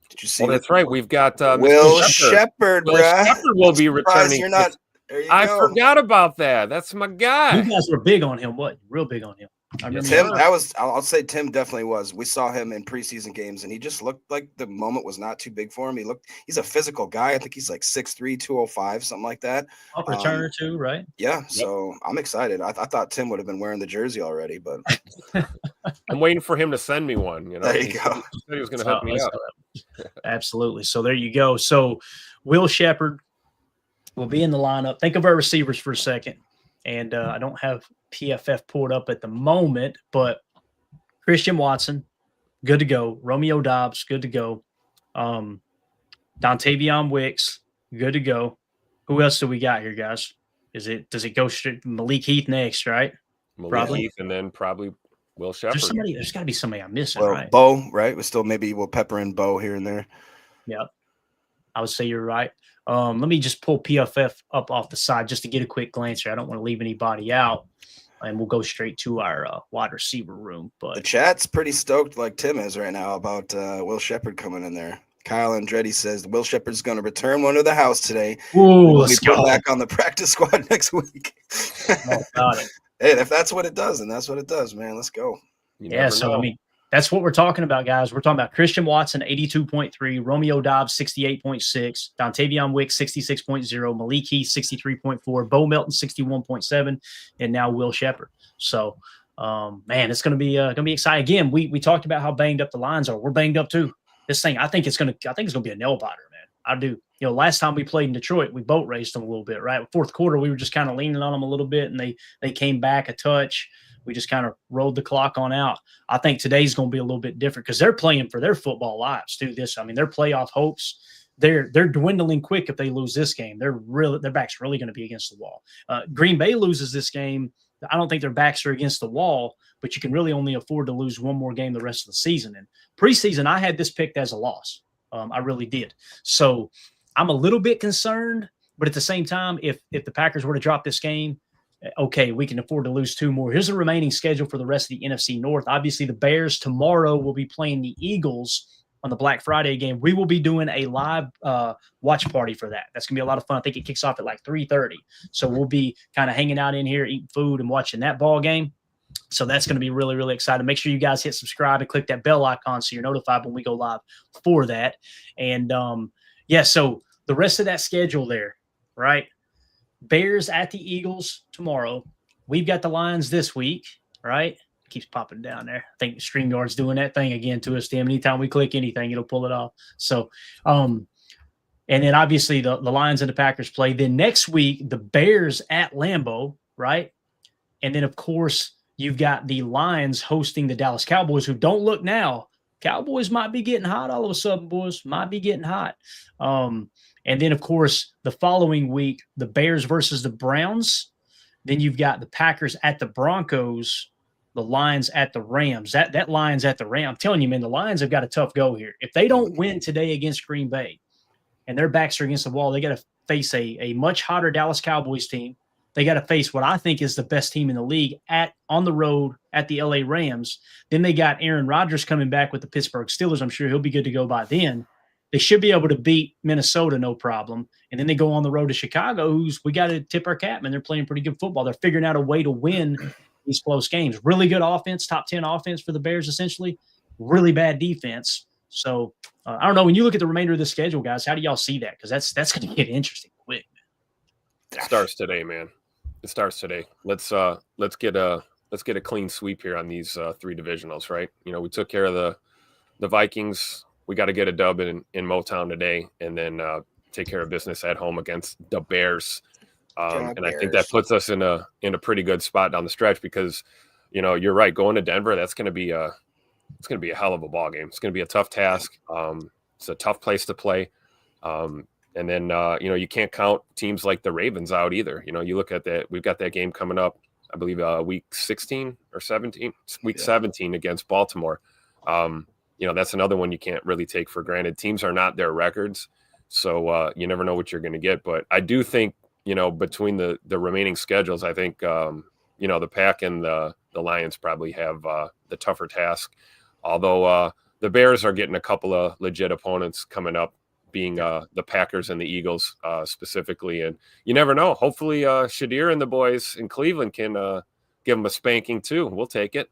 Did you see? Well, that's right. We've got Will Shepherd. Will Shepherd will be returning. You're not. I forgot about that. That's my guy. You guys were big on him. What? Real big on him. Tim, I'll say Tim definitely was. We saw him in preseason games, and he just looked like the moment was not too big for him. He's a physical guy. I think he's like 6'3", 205, something like that. Up returner too, right? Yeah. Yep. So I'm excited. I thought Tim would have been wearing the jersey already, but I'm waiting for him to send me one. You know, there you go. He said he was going to hook me up. Absolutely. So there you go. So Will Shepherd will be in the lineup. Think of our receivers for a second. And I don't have PFF pulled up at the moment, but Christian Watson, good to go. Romeo Doubs, good to go. Dontavion Wicks, good to go. Who else do we got here, guys? Does it go straight Malik Heath next, right? Malik Heath, and then probably Will Shepherd. There's got to be somebody I'm missing, well, right? Bo, right? We'll pepper in Bo here and there. Yep. I would say you're right. Let me just pull PFF up off the side just to get a quick glance here. I don't want to leave anybody out, and we'll go straight to our wide receiver room. But the chat's pretty stoked, like Tim is right now, about Will Shepherd coming in there. Kyle Andretti says Will Shepherd's going to return one to the house today. Ooh, let's go back on the practice squad next week. Got it. Hey, if that's what it does, then that's what it does, man. Let's go. Yeah, so I mean, that's what we're talking about, guys. We're talking about Christian Watson, 82.3, Romeo Doubs, 68.6, Dontavion Wicks, 66.0, Malik Heath, 63.4, Bo Melton, 61.7, and now Will Shepherd. So, man, it's going to be exciting. Again, we talked about how banged up the lines are. We're banged up too. this thing, I think it's gonna be a nail biter, man. I do. You know, last time we played in Detroit, we boat raced them a little bit, right? Fourth quarter, we were just kind of leaning on them a little bit, and they came back a touch. We just kind of rolled the clock on out. I think today's going to be a little bit different because they're playing for their football lives too. Their playoff hopes, they're dwindling quick if they lose this game. Their back's really going to be against the wall. Green Bay loses this game. I don't think their backs are against the wall, but you can really only afford to lose one more game the rest of the season. And preseason, I had this picked as a loss. I really did. So I'm a little bit concerned, but at the same time, if the Packers were to drop this game, okay, we can afford to lose 2 more. Here's the remaining schedule for the rest of the NFC North. Obviously, the Bears tomorrow will be playing the Eagles on the Black Friday game. We will be doing a live watch party for that. That's going to be a lot of fun. I think it kicks off at like 3:30. So we'll be kind of hanging out in here, eating food and watching that ball game. So that's going to be really, really exciting. Make sure you guys hit subscribe and click that bell icon so you're notified when we go live for that. And, so the rest of that schedule there, right? Bears at the Eagles tomorrow. We've got the Lions this week, right? Keeps popping down there. I think StreamYard's doing that thing again to us, damn. Anytime we click anything, it'll pull it off. So, and then obviously the Lions and the Packers play. Then next week, the Bears at Lambeau, right? And then, of course, you've got the Lions hosting the Dallas Cowboys, who don't look now. Cowboys might be getting hot all of a sudden, boys. Might be getting hot. And then, of course, the following week, the Bears versus the Browns. Then you've got the Packers at the Broncos, the Lions at the Rams. That Lions at the Rams. I'm telling you, man, the Lions have got a tough go here. If they don't win today against Green Bay and their backs are against the wall, they got to face a much hotter Dallas Cowboys team. They got to face what I think is the best team in the league on the road at the LA Rams. Then they got Aaron Rodgers coming back with the Pittsburgh Steelers. I'm sure he'll be good to go by then. They should be able to beat Minnesota, no problem. And then they go on the road to Chicago, we got to tip our cap, man. They're playing pretty good football. They're figuring out a way to win these close games. Really good offense, top 10 offense for the Bears, essentially. Really bad defense. So, I don't know. When you look at the remainder of the schedule, guys, how do y'all see that? Because that's going to get interesting quick. It starts today, man. It starts today. Let's get a clean sweep here on these 3 divisionals, right? You know, we took care of the Vikings. We got to get a dub in Motown today, and then take care of business at home against the Bears. And I think that puts us in a pretty good spot down the stretch because, you know, you're right. Going to Denver, it's going to be a hell of a ball game. It's going to be a tough task. It's a tough place to play. And then, you can't count teams like the Ravens out either. You know, you look at that. We've got that game coming up, I believe, week 16 or 17, week 17 against Baltimore. That's another one you can't really take for granted. Teams are not their records, so you never know what you're going to get. But I do think, between the remaining schedules, I think, the Pack and the Lions probably have the tougher task. Although the Bears are getting a couple of legit opponents coming up, being the Packers and the Eagles specifically. And you never know. Hopefully Shadir and the boys in Cleveland can give them a spanking too. We'll take it.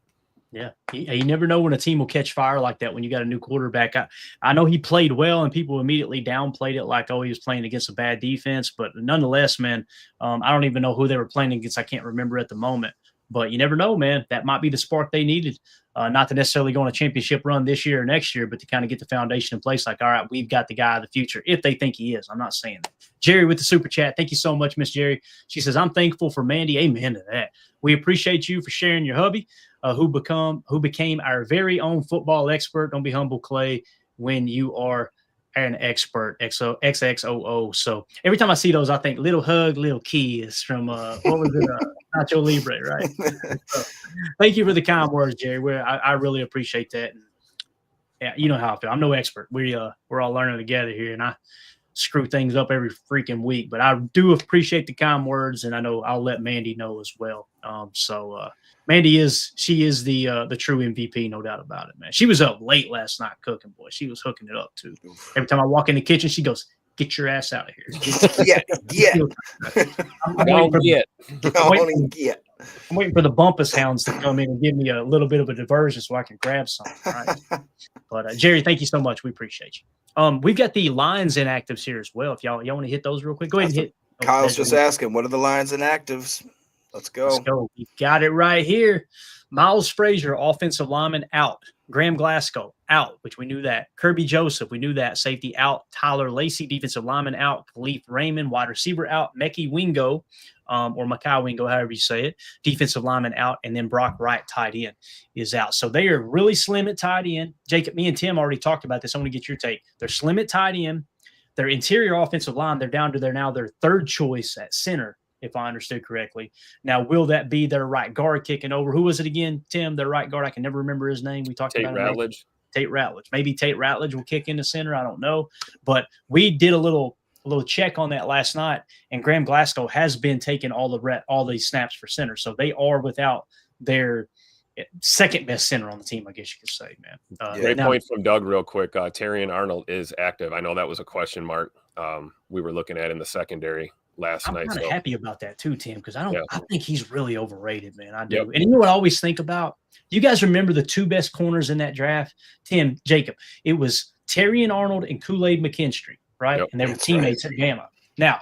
Yeah, you never know when a team will catch fire like that when you got a new quarterback. I know he played well, and people immediately downplayed it like, oh, he was playing against a bad defense. But nonetheless, man, I don't even know who they were playing against. I can't remember at the moment. But you never know, man. That might be the spark they needed, not to necessarily go on a championship run this year or next year, but to kind of get the foundation in place. Like, all right, we've got the guy of the future, if they think he is. I'm not saying that. Jerry with the super chat. Thank you so much, Miss Jerry. She says, I'm thankful for Mandy. Amen to that. We appreciate you for sharing your hubby. Who became our very own football expert. Don't be humble, Clay, when you are an expert. XXOO. So every time I see those, I think little hug, little kiss from what was it? Nacho Libre, right? So, thank you for the kind words, Jerry. I really appreciate that. And, yeah, you know how I feel. I'm no expert. We're all learning together here, and I screw things up every freaking week. But I do appreciate the kind words, and I know I'll let Mandy know as well. Mandy is the true MVP, no doubt about it, man. She was up late last night cooking, boy. She was hooking it up too. Every time I walk in the kitchen, she goes, "Get your ass out of here." I'm waiting for the Bumpus Hounds to come in and give me a little bit of a diversion so I can grab something. Right? But Jerry, thank you so much. We appreciate you. We've got the Lions inactives here as well. If y'all want to hit those real quick, go ahead and hit. Kyle's just asking, what are the Lions inactives? Let's go. We got it right here. Miles Frazier, offensive lineman, out. Graham Glasgow out, which we knew that. Kirby Joseph, we knew that. Safety out. Tyler Lacey, defensive lineman out. Khalif Raymond, wide receiver out. Mekhi Wingo, or Makai Wingo, however you say it, defensive lineman out. And then Brock Wright, tight end, is out. So they are really slim at tight end. Jacob, me and Tim already talked about this. I want to get your take. They're slim at tight end. Their interior offensive line, they're down to their third choice at center, if I understood correctly. Now, will that be their right guard kicking over? Who was it again, Tim? Their right guard? I can never remember his name. We talked about Ratledge. Tate Ratledge. Maybe Tate Ratledge will kick in the center. I don't know. But we did a little check on that last night, and Graham Glasgow has been taking all the snaps for center. So they are without their second best center on the team, I guess you could say, man. Great point from Doug real quick. Terrion Arnold is active. I know that was a question mark we were looking at in the secondary last night. I'm kind of happy about that too, Tim, because I think he's really overrated, man. I do. Yep. And you know what I always think about? You guys remember the two best corners in that draft? Tim, Jacob. It was Terrion Arnold and Kool-Aid McKinstry, right? Yep. And they were teammates at Bama. Now,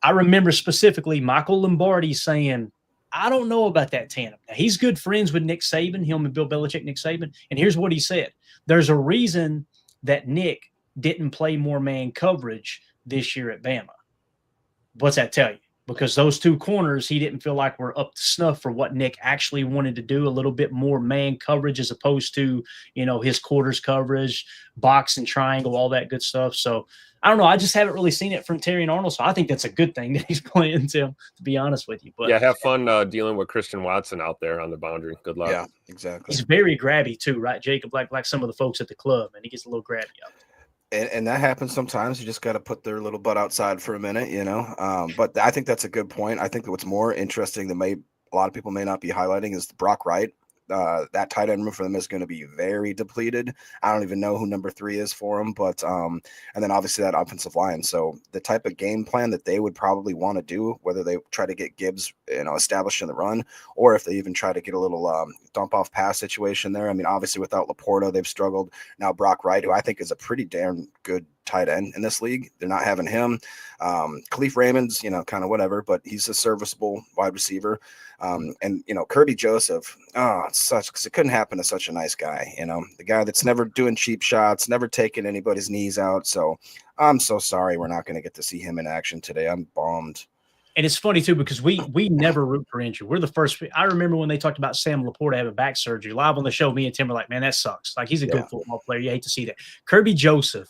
I remember specifically Michael Lombardi saying, I don't know about that tandem. Now, he's good friends with Nick Saban, him and Bill Belichick, Nick Saban. And here's what he said. There's a reason that Nick didn't play more man coverage this year at Bama. What's that tell you? Because those two corners, he didn't feel like were up to snuff for what Nick actually wanted to do, a little bit more man coverage as opposed to, his quarters coverage, box and triangle, all that good stuff. So I don't know. I just haven't really seen it from Terrion Arnold. So I think that's a good thing that he's playing, Tim, to be honest with you. But yeah, have fun dealing with Christian Watson out there on the boundary. Good luck. Yeah, exactly. He's very grabby too, right, Jacob? Like some of the folks at the club, and he gets a little grabby out there. And that happens sometimes. You just got to put their little butt outside for a minute, But I think that's a good point. I think that what's more interesting that a lot of people may not be highlighting is Brock Wright. That tight end room for them is going to be very depleted. I don't even know who number 3 is for them, but and then obviously that offensive line. So the type of game plan that they would probably want to do, whether they try to get Gibbs, established in the run, or if they even try to get a little dump off pass situation there. I mean, obviously without Laporta, they've struggled. Now Brock Wright, who I think is a pretty damn good tight end in this league, they're not having him. Khalif Raymond's, kind of whatever, but he's a serviceable wide receiver. And Kirby Joseph, it sucks because it couldn't happen to such a nice guy, the guy that's never doing cheap shots, never taking anybody's knees out. So I'm so sorry we're not going to get to see him in action today. I'm bummed. And it's funny too, because we never root for injury. We're the first. I remember when they talked about Sam Laporta having back surgery live on the show, me and Tim were like, man, that sucks. Like, he's a good football player. You hate to see that. Kirby Joseph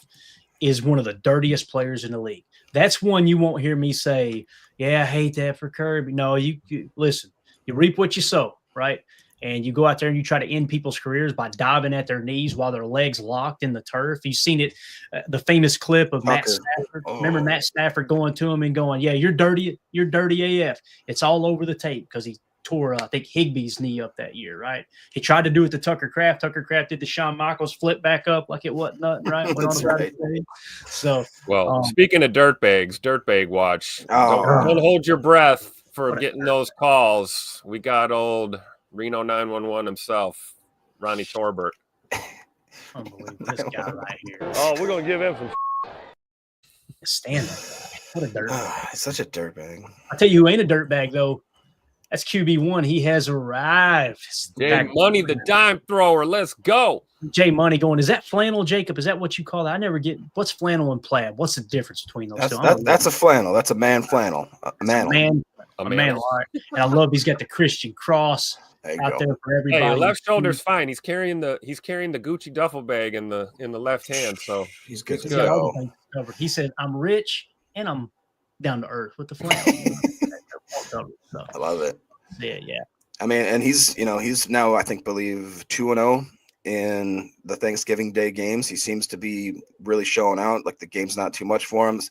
is one of the dirtiest players in the league. That's one you won't hear me say, yeah, I hate that for Kirby. No, you listen, you reap what you sow, right? And you go out there and you try to end people's careers by diving at their knees while their legs locked in the turf. You've seen it, the famous clip of Matt Stafford. Remember Matt Stafford going to him and going, yeah, you're dirty AF. It's all over the tape because he tore, I think, Higbee's knee up that year, right? He tried to do it to Tucker Kraft. Tucker Kraft did the Shawn Michaels flip back up like it wasn't nothing, right? That's right. So, speaking of dirtbag watch, don't hold your breath for getting those calls. We got old Reno 911 himself, Ronnie Torbert. Unbelievable. This guy right here. Oh, we're going to give him some stand up. What a dirtbag. Such a dirtbag. I'll tell you who ain't a dirtbag, though. That's QB1. He has arrived. Jay Money, the dime thrower. Let's go. Jay Money going, is that flannel, Jacob? Is that what you call that? I never get – what's flannel and plaid? What's the difference between those two? That's a flannel. That's a man flannel. A man. All right. And I love he's got the Christian cross out there for everybody. Hey, left shoulder's fine. He's carrying the Gucci duffel bag in the left hand, so he's good to go. He said, I'm rich and I'm down to earth with the flannel. I love it. Yeah. I mean, and he's now, I believe 2-0 in the Thanksgiving Day games. He seems to be really showing out. Like, the game's not too much for him.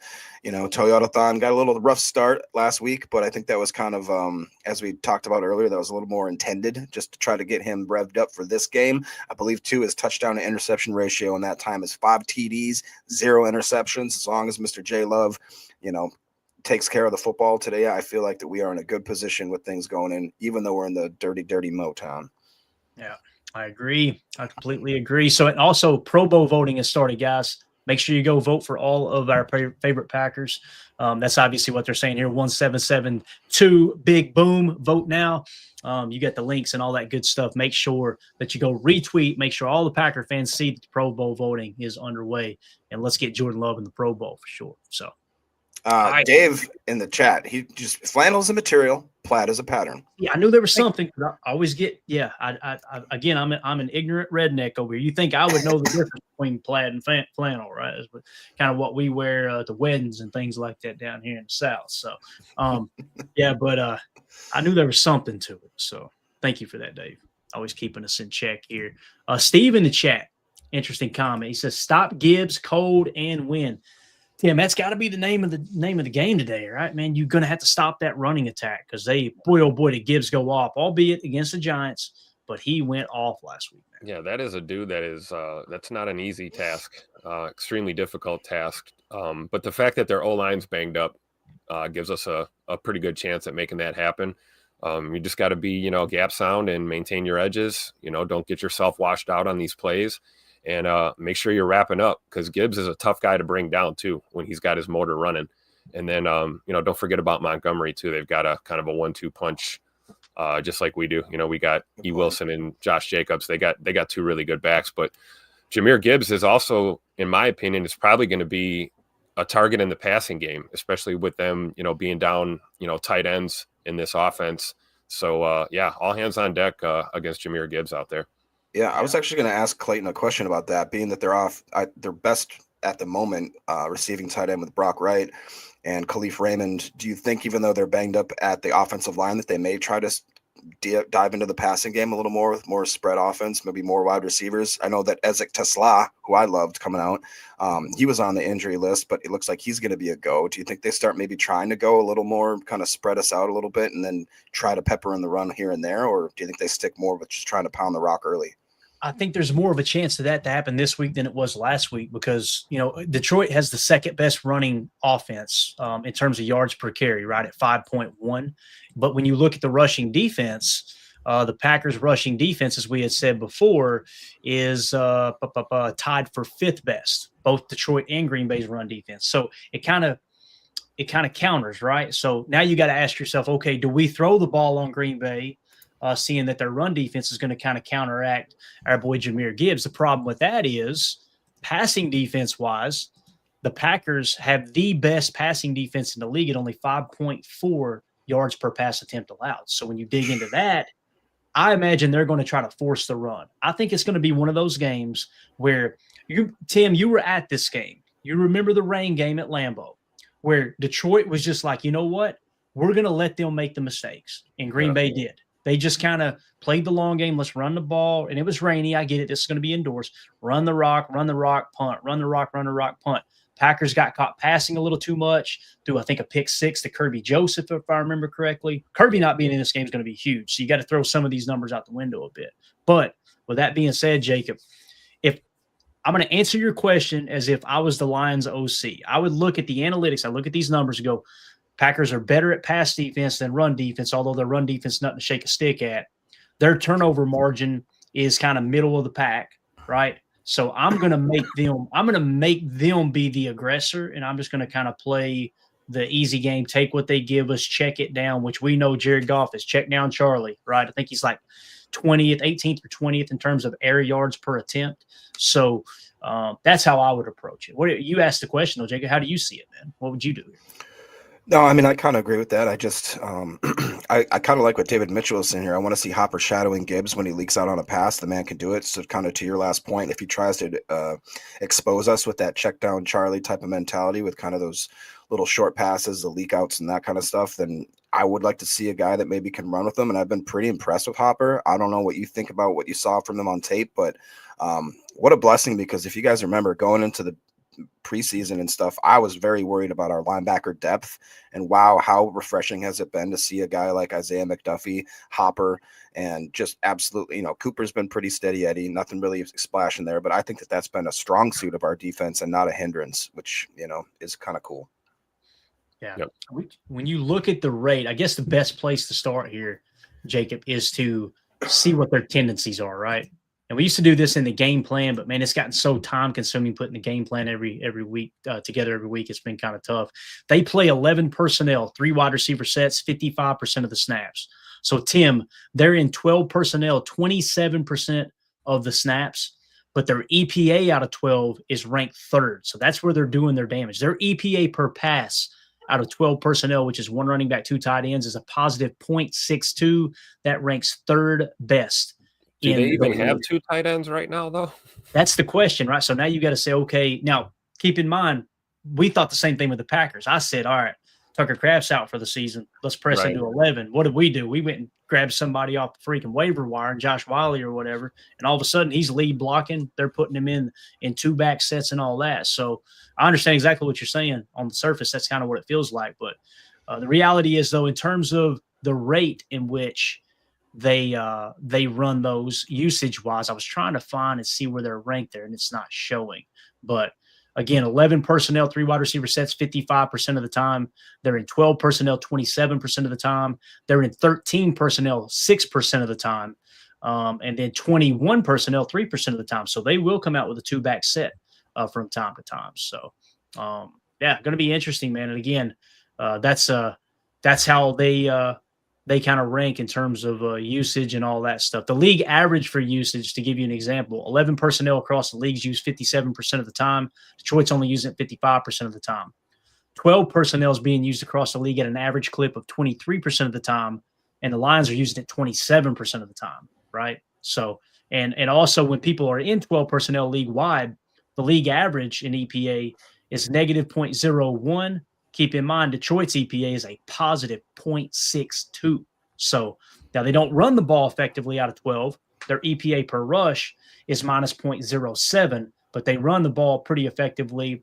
Toyotathon got a little rough start last week, but I think that was kind of, as we talked about earlier, that was a little more intended just to try to get him revved up for this game. I believe, too, his touchdown to interception ratio in that time is 5 TDs, 0 interceptions. As long as Mr. J Love, takes care of the football today, I feel like that we are in a good position with things going in, even though we're in the dirty Motown. Yeah, I agree. I completely agree. So, and also Pro Bowl voting has started, guys. make sure you go vote for all of our favorite Packers. That's obviously what they're saying here. 1772 big boom. Vote now. You get the links and all that good stuff. Make sure that you go retweet. Make sure all the Packer fans see that the Pro Bowl voting is underway, and let's get Jordan Love in the Pro Bowl for sure. So, Dave in the chat, he just flannel is a material, plaid is a pattern. Yeah, I knew there was something. I always get, again, I'm an ignorant redneck over here. You think I would know the difference between plaid and flannel, right? It's kind of what we wear at the weddings and things like that down here in the South. So, but I knew there was something to it. So thank you for that, Dave. Always keeping us in check here. Steve in the chat, interesting comment. He says, "Stop Gibbs, cold and win." Tim, that's got to be the name of the game today, right, man? You're going to have to stop that running attack because boy, did Gibbs go off, albeit against the Giants, but he went off last week, man. Yeah, that is a dude that is that's not an easy task, extremely difficult task. But the fact that their O-line's banged up gives us a pretty good chance at making that happen. You just got to be, gap sound and maintain your edges. Don't get yourself washed out on these plays. And make sure you're wrapping up because Gibbs is a tough guy to bring down too when he's got his motor running. And then, don't forget about Montgomery too. They've got a kind of a 1-2 punch, just like we do. We got E. Wilson and Josh Jacobs. They got two really good backs. But Jahmyr Gibbs is also, in my opinion, is probably going to be a target in the passing game, especially with them, being down, tight ends in this offense. So, all hands on deck against Jahmyr Gibbs out there. Yeah, I was actually going to ask Clayton a question about that, being that they're off their best at the moment receiving tight end with Brock Wright and Khalif Raymond. Do you think, even though they're banged up at the offensive line, that they may try to dive into the passing game a little more with more spread offense, maybe more wide receivers? I know that Ezek Tesla, who I loved coming out, he was on the injury list, but it looks like he's going to be a go. Do you think they start maybe trying to go a little more, kind of spread us out a little bit and then try to pepper in the run here and there? Or do you think they stick more with just trying to pound the rock early? I think there's more of a chance of that to happen this week than it was last week because, Detroit has the second best running offense in terms of yards per carry, right, at 5.1. But when you look at the rushing defense, the Packers' rushing defense, as we had said before, is tied for fifth best, both Detroit and Green Bay's run defense. So it kind of counters, right? So now you got to ask yourself, okay, do we throw the ball on Green Bay? Seeing that their run defense is going to kind of counteract our boy Jahmyr Gibbs. The problem with that is passing defense-wise, the Packers have the best passing defense in the league at only 5.4 yards per pass attempt allowed. So when you dig into that, I imagine they're going to try to force the run. I think it's going to be one of those games where Tim, you were at this game. You remember the rain game at Lambeau where Detroit was just like, you know what? We're going to let them make the mistakes. And Green Bay did. They just kind of played the long game. Let's run the ball. And it was rainy. I get it. This is going to be indoors. Run the rock, punt. Run the rock, punt. Packers got caught passing a little too much. Threw, I think, a pick six to Kirby Joseph, if I remember correctly. Kirby not being in this game is going to be huge. So you got to throw some of these numbers out the window a bit. But with that being said, Jacob, if I'm going to answer your question as if I was the Lions OC, I would look at the analytics. I look at these numbers and go, Packers are better at pass defense than run defense, although their run defense nothing to shake a stick at. Their turnover margin is kind of middle of the pack, right? So I'm going to make them be the aggressor, and I'm just going to kind of play the easy game, take what they give us, check it down, which we know Jared Goff is check down Charlie, right? I think he's like 20th, 18th or 20th in terms of air yards per attempt. So that's how I would approach it. You asked the question, though, Jacob. How do you see it, man? What would you do? No, I mean, I kind of agree with that. I just, I kind of like what David Mitchell is saying here. I want to see Hopper shadowing Gibbs when he leaks out on a pass. The man can do it. So kind of to your last point, if he tries to expose us with that check down Charlie type of mentality with kind of those little short passes, the leak outs and that kind of stuff, then I would like to see a guy that maybe can run with them. And I've been pretty impressed with Hopper. I don't know what you think about what you saw from them on tape, but what a blessing, because if you guys remember going into the preseason and stuff, I was very worried about our linebacker depth, and wow, how refreshing has it been to see a guy like Isaiah McDuffie, Hopper, and just absolutely, Cooper's been pretty steady Eddie, nothing really splashing there, but I think that that's been a strong suit of our defense and not a hindrance, which, is kind of cool. Yeah. Yep. When you look at the rate, I guess the best place to start here, Jacob, is to see what their tendencies are, right? And we used to do this in the game plan, but man, it's gotten so time consuming putting the game plan every week together every week. It's been kind of tough. They play 11 personnel, 3 wide receiver sets, 55% of the snaps. So Tim, they're in 12 personnel, 27% of the snaps, but their EPA out of 12 is ranked 3rd. So that's where they're doing their damage. Their EPA per pass out of 12 personnel, which is 1 running back, 2 tight ends, is a positive 0.62. That ranks 3rd best. Do they even have 2 tight ends right now, though? That's the question, right? So now you got to say, okay, now keep in mind, we thought the same thing with the Packers. I said, all right, Tucker Kraft's out for the season. Let's press into 11. What did we do? We went and grabbed somebody off the freaking waiver wire, and Josh Wiley or whatever, and all of a sudden he's lead blocking. They're putting him in 2 back sets and all that. So I understand exactly what you're saying. On the surface, that's kind of what it feels like. But the reality is, though, in terms of the rate in which they run those usage-wise, I was trying to find and see where they're ranked there, and it's not showing. But again, 11 personnel, 3 wide receiver sets, 55% of the time. They're in 12 personnel, 27% of the time. They're in 13 personnel, 6% of the time. And then 21 personnel, 3% of the time. So they will come out with a 2-back set from time to time. So, yeah, going to be interesting, man. And again, that's how they kind of rank in terms of usage and all that stuff. The league average for usage, to give you an example, 11 personnel across the leagues use 57% of the time. Detroit's only using it 55% of the time. 12 personnel is being used across the league at an average clip of 23% of the time, and the Lions are using it 27% of the time, right? So, and also when people are in 12 personnel league-wide, the league average in EPA is negative 0.01. Keep in mind, Detroit's EPA is a positive 0.62. So now they don't run the ball effectively out of 12. Their EPA per rush is minus 0.07, but they run the ball pretty effectively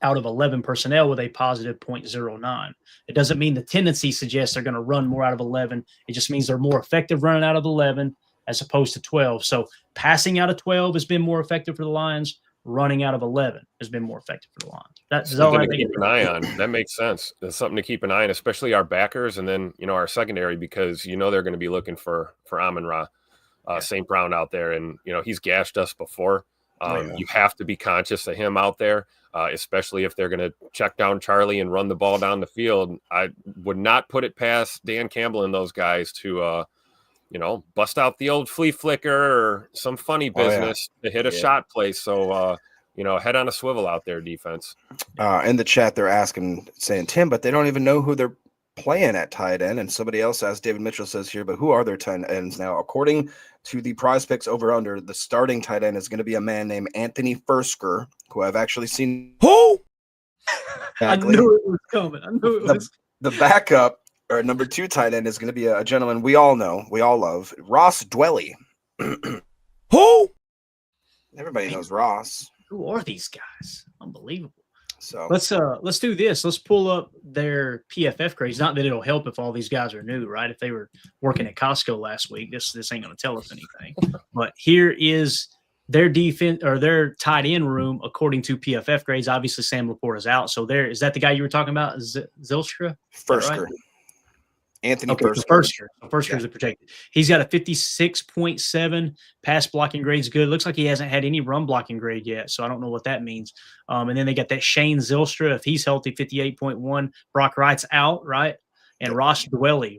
out of 11 personnel with a positive 0.09. It doesn't mean the tendency suggests they're going to run more out of 11. It just means they're more effective running out of 11 as opposed to 12. So passing out of 12 has been more effective for the Lions. Running out of 11 has been more effective for the Lions. That's all I think. Keep an eye on. That makes sense. That's something to keep an eye on, especially our backers and then, our secondary, because they're going to be looking for Amon-Ra, St. Brown out there. And, he's gashed us before. You have to be conscious of him out there, especially if they're going to check down Charlie and run the ball down the field. I would not put it past Dan Campbell and those guys to, bust out the old flea flicker or some funny business to hit a shot play. So, head on a swivel out there, defense. In the chat, they're saying, Tim, but they don't even know who they're playing at tight end. And somebody else asked, David Mitchell says here, but who are their tight ends now? According to the Prize Picks over under, the starting tight end is going to be a man named Anthony Fursker, who I've actually seen. Who? Exactly. I knew it was coming. I knew it was. The backup, or number 2 tight end, is going to be a gentleman we all know, we all love, Ross Dwelly. Who? Everybody knows Ross. Who are these guys? Unbelievable. So let's do this. Let's pull up their PFF grades. Not that it'll help if all these guys are new, right? If they were working at Costco last week, this ain't going to tell us anything. But here is their defense or their tight end room according to PFF grades. Obviously, Sam Laporte is out. So is that the guy you were talking about? Zylstra? Fursker. Right? Anthony Fursker. Fursker is protected. He's got a 56.7 pass blocking grade's good. Looks like he hasn't had any run blocking grade yet, so I don't know what that means. And then they got that Shane Zylstra, if he's healthy, 58.1. Brock Wright's out, right? And Ross Dwelly.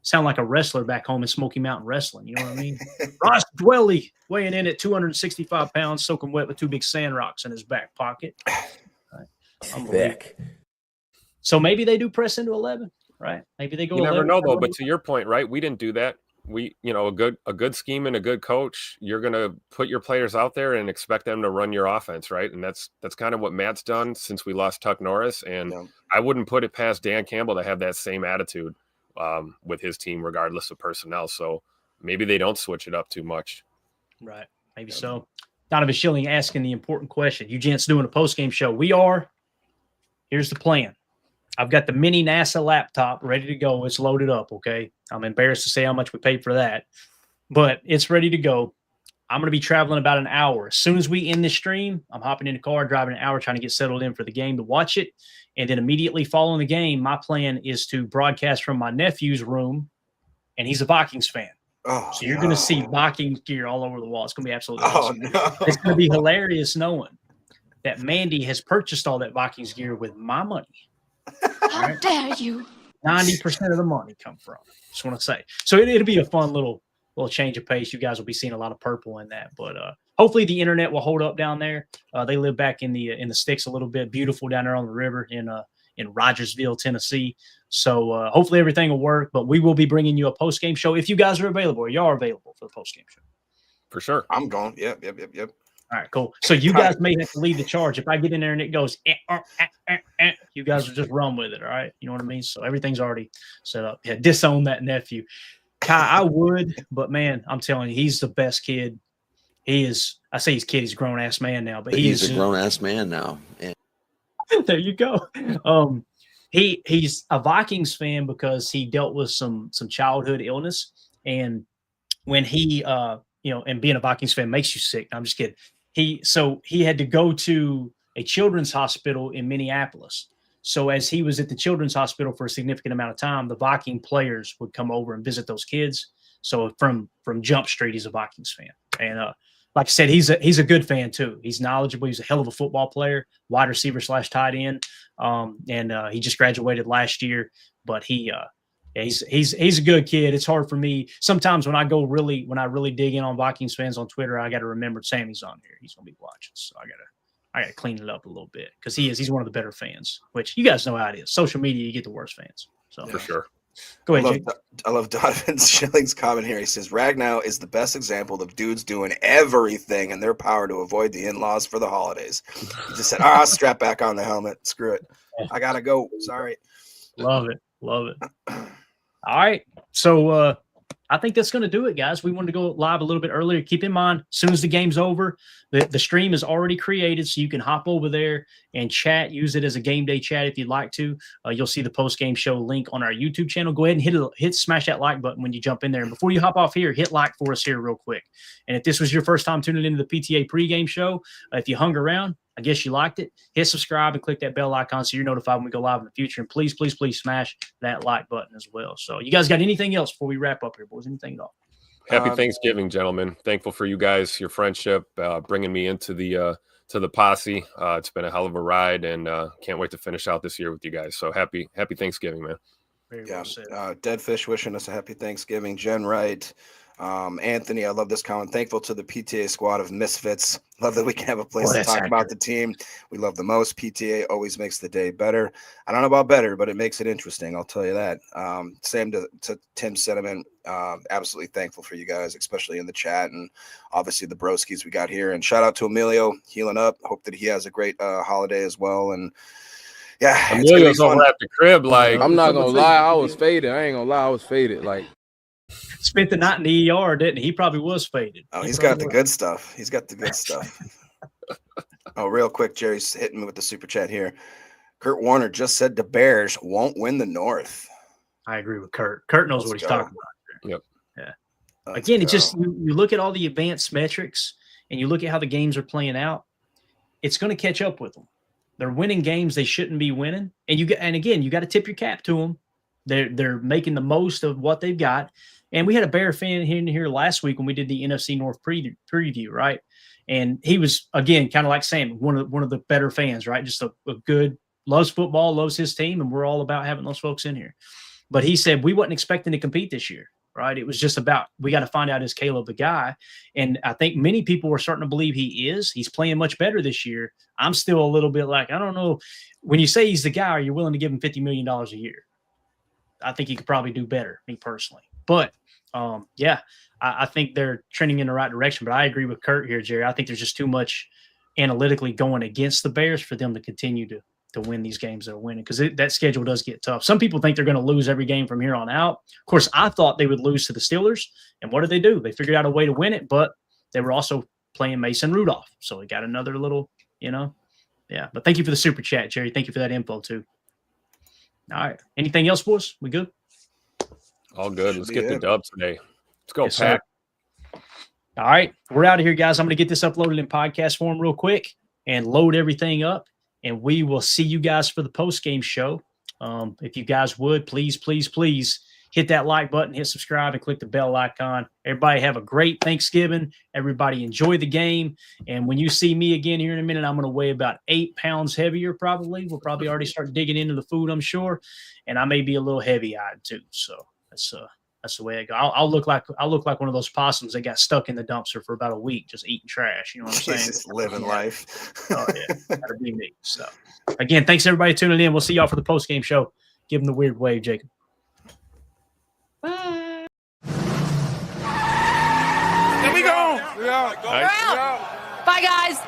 Sound like a wrestler back home in Smoky Mountain Wrestling. You know what I mean? Ross Dwelly weighing in at 265 pounds, soaking wet with 2 big sand rocks in his back pocket. Right. Thick. So maybe they do press into 11. Right. Maybe they go. You never know, though. But to your point, right? We didn't do that. We, a good scheme and a good coach. You're going to put your players out there and expect them to run your offense, right? And that's kind of what Matt's done since we lost Tuck Norris. And I wouldn't put it past Dan Campbell to have that same attitude with his team, regardless of personnel. So maybe they don't switch it up too much. Right. Maybe so. Donovan Schilling asking the important question. You gents doing a post-game show. We are. Here's the plan. I've got the mini NASA laptop ready to go. It's loaded up, okay? I'm embarrassed to say how much we paid for that, but it's ready to go. I'm going to be traveling about an hour. As soon as we end the stream, I'm hopping in the car, driving an hour, trying to get settled in for the game to watch it. And then immediately following the game, my plan is to broadcast from my nephew's room, and he's a Vikings fan. Oh, So you're going to see Vikings gear all over the wall. It's going to be absolutely Oh, awesome. no. It's going to be hilarious knowing that Mandy has purchased all that Vikings gear with my money. How dare you? 90% of the money come from. Just want to say. So it'll be a fun little change of pace. You guys will be seeing a lot of purple in that, but hopefully the internet will hold up down there. They live back in the sticks a little bit. Beautiful down there on the river in Rogersville, Tennessee. So hopefully everything will work. But we will be bringing you a post game show if you guys are available. Or y'all are available for the post game show. For sure. I'm going. Yep. All right, cool. So you guys may have to lead the charge. If I get in there and it goes, you guys will just run with it. All right, you know what I mean. So everything's already set up. Yeah, disown that nephew. Kai, I would, but man, I'm telling you, he's the best kid. He is. I say he's kid. He's a grown ass man now, but he's a grown ass man now. And there you go. He's a Vikings fan because he dealt with some childhood illness, and when he and being a Vikings fan makes you sick. I'm just kidding. He had to go to a children's hospital in Minneapolis. So as he was at the children's hospital for a significant amount of time, the Viking players would come over and visit those kids. So from Jump Street, he's a Vikings fan. And like I said, he's a good fan too. He's knowledgeable. He's a hell of a football player, wide receiver / tight end. And he just graduated last year, but he's a good kid. It's hard for me sometimes when I really dig in on Vikings fans on Twitter. I got to remember Sammy's on here. He's gonna be watching, so I gotta clean it up a little bit because he's one of the better fans. Which you guys know how it is. Social media, you get the worst fans. So for sure. Go ahead, Jake. I love Donovan Schilling's comment here. He says Ragnow is the best example of dudes doing everything in their power to avoid the in-laws for the holidays. He just said, strap back on the helmet. Screw it. I gotta go. Sorry. Love it. All right. So I think that's going to do it, guys. We wanted to go live a little bit earlier. Keep in mind, as soon as the game's over, the stream is already created, so you can hop over there and chat. Use it as a game day chat if you'd like to. You'll see the post-game show link on our YouTube channel. Go ahead and smash that like button when you jump in there. And before you hop off here, hit like for us here real quick. And if this was your first time tuning into the PTA pregame show, if you hung around, I guess you liked it, hit subscribe and click that bell icon so you're notified when we go live in the future. And please, please, please smash that like button as well. So you guys got anything else before we wrap up here, boys? Anything at all? Happy Thanksgiving, gentlemen. Thankful for you guys, your friendship, bringing me into the posse. It's been a hell of a ride, and can't wait to finish out this year with you guys. So happy Thanksgiving, man. Very well said. Deadfish wishing us a happy Thanksgiving. Jen Wright. Anthony, I love this comment. Thankful to the PTA squad of misfits. Love that we can have a place to talk about the team we love the most. PTA always makes the day better. I don't know about better, but it makes it interesting. I'll tell you that. Same to Tim's sentiment. Absolutely thankful for you guys, especially in the chat, and obviously the broskies we got here. And shout out to Emilio, healing up. Hope that he has a great holiday as well. And yeah, Emilio's over at the crib. Like, I'm not gonna lie, I was faded. I ain't gonna lie, I was faded. Like, spent the night in the ER, didn't he? He probably was faded. Oh, he's got the good stuff. He's got the good stuff. Oh, real quick, Jerry's hitting me with the super chat here. Kurt Warner just said the Bears won't win the North. I agree with Kurt. Kurt knows what he's talking about. Yep. Yeah. Again, it's just you look at all the advanced metrics and you look at how the games are playing out. It's going to catch up with them. They're winning games they shouldn't be winning, and again, you got to tip your cap to them. They're making the most of what they've got. And we had a Bear fan here last week when we did the NFC North preview, right? And he was, again, kind of like Sam, one of the better fans, right? Just a good, loves football, loves his team, and we're all about having those folks in here. But he said we wasn't expecting to compete this year, right? It was just about we got to find out is Caleb the guy. And I think many people are starting to believe he is. He's playing much better this year. I'm still a little bit like, I don't know. When you say he's the guy, are you willing to give him $50 million a year? I think he could probably do better, me personally. But I think they're trending in the right direction. But I agree with Kurt here, Jerry. I think there's just too much analytically going against the Bears for them to continue to win these games they're winning, because that schedule does get tough. Some people think they're going to lose every game from here on out. Of course, I thought they would lose to the Steelers. And what did they do? They figured out a way to win it, but they were also playing Mason Rudolph. So they got another little, yeah. But thank you for the super chat, Jerry. Thank you for that info, too. All right. Anything else, boys? We good? All good. Let's get the dub today. Let's go, Pack. All right. We're out of here, guys. I'm going to get this uploaded in podcast form real quick and load everything up. And we will see you guys for the post-game show. If you guys would, please, please, please hit that like button, hit subscribe, and click the bell icon. Everybody have a great Thanksgiving. Everybody enjoy the game. And when you see me again here in a minute, I'm going to weigh about 8 pounds heavier probably. We'll probably already start digging into the food, I'm sure. And I may be a little heavy-eyed too. So that's the way I go. I'll look like one of those possums that got stuck in the dumpster for about a week just eating trash. You know what I'm saying? Just living life. Oh, yeah. That'll be me. So, again, thanks everybody tuning in. We'll see y'all for the post-game show. Give them the weird wave, Jacob. Bye. There we go. Bye, guys.